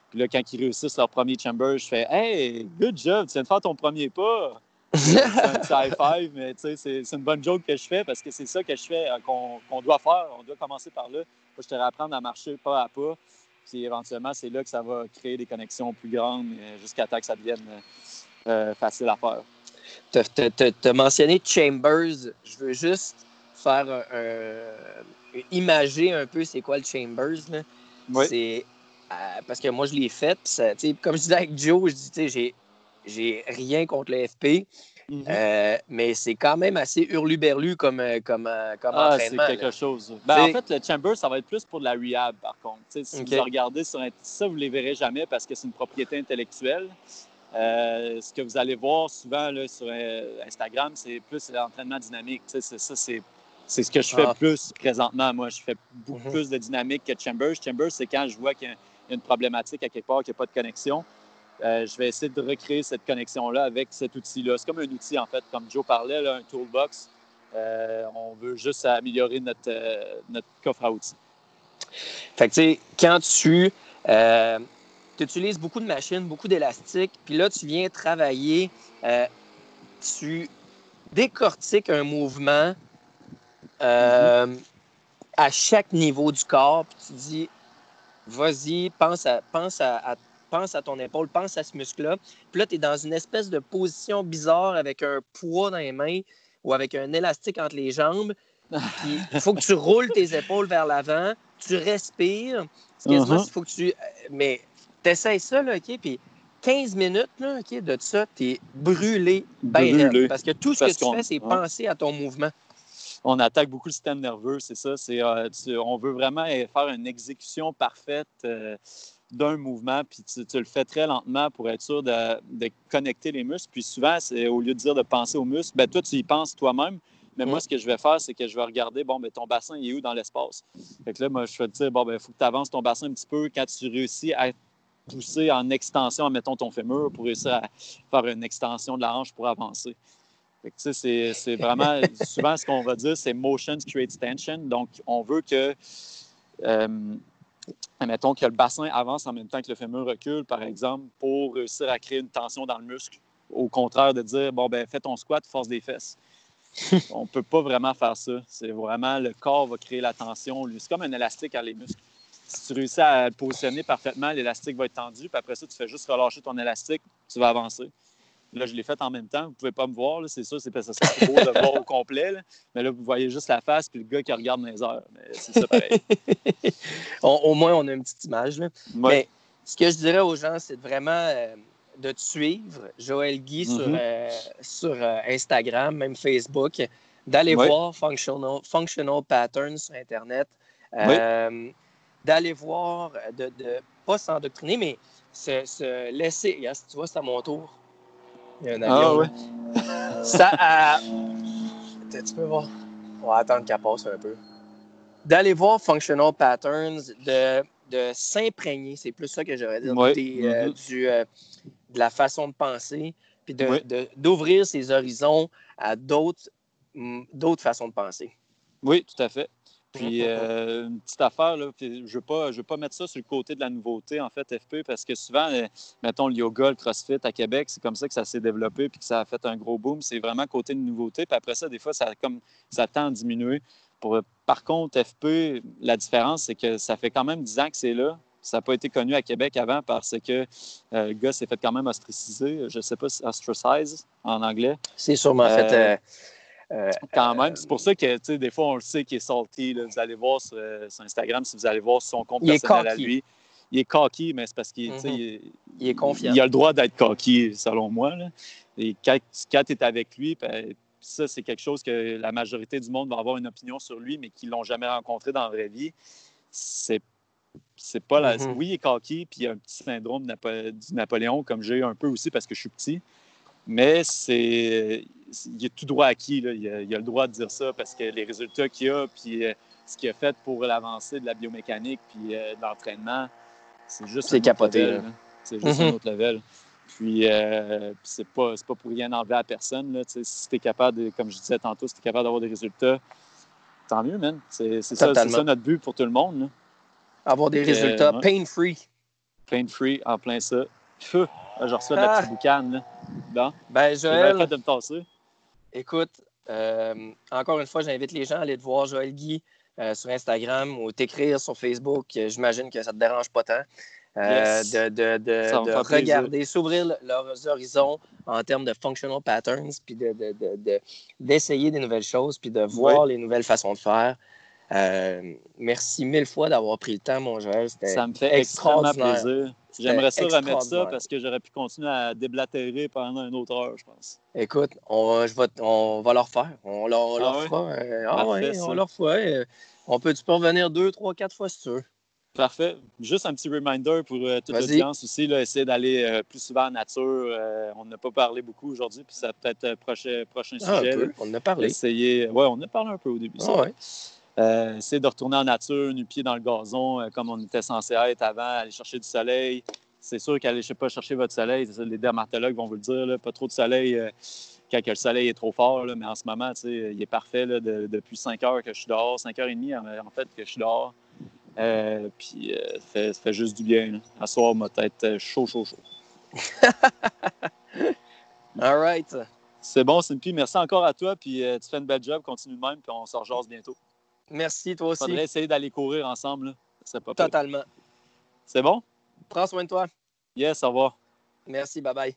B: Puis là, quand ils réussissent leur premier chamber, je fais « Hey, good job, tu viens de faire ton premier pas! » C'est un petit high-five, mais c'est une bonne joke que je fais parce que c'est ça que je fais, qu'on doit faire. On doit commencer par là. Faut que je te réapprendre à marcher pas à pas. Puis éventuellement, c'est là que ça va créer des connexions plus grandes jusqu'à temps que ça devienne facile à faire.
A: Tu as mentionné Chambers. Je veux juste faire imager un peu c'est quoi le Chambers. Là.
B: Oui.
A: C'est parce que moi, je l'ai fait. Ça, comme je disais avec Joe, je dis, j'ai rien contre le FP. Mais c'est quand même assez hurluberlu comme entraînement.
B: C'est quelque chose. En fait, le Chamber, ça va être plus pour de la rehab, par contre. Si vous regardez sur ça, vous ne les verrez jamais parce que c'est une propriété intellectuelle. Ce que vous allez voir souvent là, sur Instagram, c'est plus l'entraînement dynamique. C'est ce que je fais plus présentement. Moi, je fais beaucoup plus de dynamique que Chambers. Chambers, c'est quand je vois qu'il y a une problématique à quelque part, qu'il n'y a pas de connexion. Je vais essayer de recréer cette connexion-là avec cet outil-là. C'est comme un outil, en fait, comme Joe parlait, là, un toolbox. On veut juste améliorer notre coffre à outils.
A: Fait que, tu sais, quand tu utilises beaucoup de machines, beaucoup d'élastiques, puis là, tu viens travailler, tu décortiques un mouvement à chaque niveau du corps, puis tu dis, vas-y, pense à ton épaule, pense à ce muscle-là. Puis là, tu es dans une espèce de position bizarre avec un poids dans les mains ou avec un élastique entre les jambes. Puis il faut que tu roules tes épaules vers l'avant, tu respires. C'est quasiment il faut que tu. Mais t'essayes ça, là, OK? Puis 15 minutes, là, OK, de ça, t'es brûlé, ben raide. Parce que tout ce que tu fais, c'est penser à ton mouvement.
B: On attaque beaucoup le système nerveux, c'est ça. On veut vraiment faire une exécution parfaite d'un mouvement, puis tu le fais très lentement pour être sûr de connecter les muscles. Puis souvent, au lieu de dire de penser aux muscles, ben toi, tu y penses toi-même. Mais moi, ce que je vais faire, c'est que je vais regarder, ton bassin, il est où dans l'espace? Fait que là, moi, je vais te dire, il faut que tu avances ton bassin un petit peu. Quand tu réussis à pousser en extension, mettons ton fémur, pour réussir à faire une extension de la hanche pour avancer. Fait que, c'est vraiment, souvent, ce qu'on va dire, c'est motion creates tension. Donc, on veut que, mettons que le bassin avance en même temps que le fémur recule, par exemple, pour réussir à créer une tension dans le muscle. Au contraire de dire, fais ton squat, force des fesses. On ne peut pas vraiment faire ça. C'est vraiment, le corps va créer la tension. C'est comme un élastique à les muscles. Si tu réussis à le positionner parfaitement, l'élastique va être tendu, puis après ça, tu fais juste relâcher ton élastique, tu vas avancer. Là, je l'ai fait en même temps. Vous ne pouvez pas me voir, là, c'est sûr, c'est parce que ça serait trop beau de voir au complet. Là. Mais là, vous voyez juste la face puis le gars qui regarde dans les heures. Mais c'est ça pareil.
A: Au moins, on a une petite image. Là.
B: Ouais.
A: Mais ce que je dirais aux gens, c'est vraiment de te suivre, Joël Guy, sur Instagram, même Facebook, d'aller voir Functional Patterns sur Internet, d'aller voir, de pas s'endoctriner, mais se laisser. Regarde, tu vois, c'est à mon tour. Il y a un avion. Tu peux voir. On va attendre qu'elle passe un peu. D'aller voir Functional Patterns, de s'imprégner, c'est plus ça que j'aurais dire, de la façon de penser, puis d'ouvrir ses horizons à d'autres façons de penser.
B: Oui, tout à fait. Puis, une petite affaire, là, je ne veux pas mettre ça sur le côté de la nouveauté, en fait, FP, parce que souvent, mettons, le yoga, le crossfit à Québec, c'est comme ça que ça s'est développé puis que ça a fait un gros boom. C'est vraiment côté de nouveauté. Puis après ça, des fois, ça tend à diminuer. Par contre, FP, la différence, c'est que ça fait quand même 10 ans que c'est là. Ça n'a pas été connu à Québec avant parce que le gars s'est fait quand même ostraciser. Je ne sais pas si ostracize en anglais.
A: C'est sûrement fait...
B: quand même. C'est pour ça que, tu sais, des fois, on le sait qu'il est salty. Là. Vous allez voir sur Instagram, si vous allez voir son compte personnel à lui. Il est cocky, mais c'est parce qu'il
A: il est confiant.
B: Il a le droit d'être cocky, selon moi. Là. Et quand tu es avec lui, ça, c'est quelque chose que la majorité du monde va avoir une opinion sur lui, mais qu'ils ne l'ont jamais rencontré dans la vraie vie. C'est pas Oui, il est cocky, puis il y a un petit syndrome du Napoléon, comme j'ai eu un peu aussi parce que je suis petit. Mais il est tout droit acquis. Là. Il a le droit de dire ça parce que les résultats qu'il a, puis ce qu'il a fait pour l'avancée de la biomécanique, puis de l'entraînement, c'est juste un
A: capoté,
B: autre level. C'est juste un autre level. Puis, c'est pas pour rien enlever à personne. Là. Si tu es capable, comme je disais tantôt, si tu es capable d'avoir des résultats, tant mieux, man. C'est ça notre but pour tout le monde. Là.
A: Avoir des résultats pain-free.
B: Pain-free, en plein ça. Feu! Je reçois de la petite boucane. Là. Bon.
A: Ben, Joël,
B: j'ai bien fait de me tasser.
A: Écoute, encore une fois, j'invite les gens à aller te voir, Joël Guy, sur Instagram ou t'écrire sur Facebook. J'imagine que ça ne te dérange pas tant. De regarder, s'ouvrir leurs horizons en termes de functional patterns, puis d'essayer des nouvelles choses, puis de voir les nouvelles façons de faire. Merci 1000 fois d'avoir pris le temps, mon Joël.
B: Ça me fait extrêmement plaisir. J'aimerais ça remettre ça parce que j'aurais pu continuer à déblatérer pendant une autre heure, je pense.
A: Écoute, on va leur faire. On leur fera. On leur fera. Tu peux revenir 2, 3, 4 fois si tu veux.
B: Parfait. Juste un petit reminder pour toute l'audience aussi, là, essayer d'aller plus souvent en nature. On n'a pas parlé beaucoup aujourd'hui, puis ça peut être prochain sujet.
A: On en a parlé.
B: Oui, on a parlé un peu au début. Essayer de retourner en nature, nu pied dans le gazon, comme on était censé être avant, aller chercher du soleil. C'est sûr qu'aller chercher votre soleil, les dermatologues vont vous le dire, là, pas trop de soleil quand le soleil est trop fort. Là, mais en ce moment, il est parfait là, depuis 5 heures que je suis dehors, 5h30 en fait que je suis dehors. Puis ça fait juste du bien. Là. À soir, ma tête chaud.
A: All right.
B: C'est bon, Simpy. Merci encore à toi. Puis tu fais une belle job. Continue de même. Puis on se rejase bientôt.
A: Merci, toi aussi.
B: Faudrait essayer d'aller courir ensemble. Là. C'est pas
A: Totalement.
B: C'est bon?
A: Prends soin de toi.
B: Yes, au revoir.
A: Merci, bye-bye.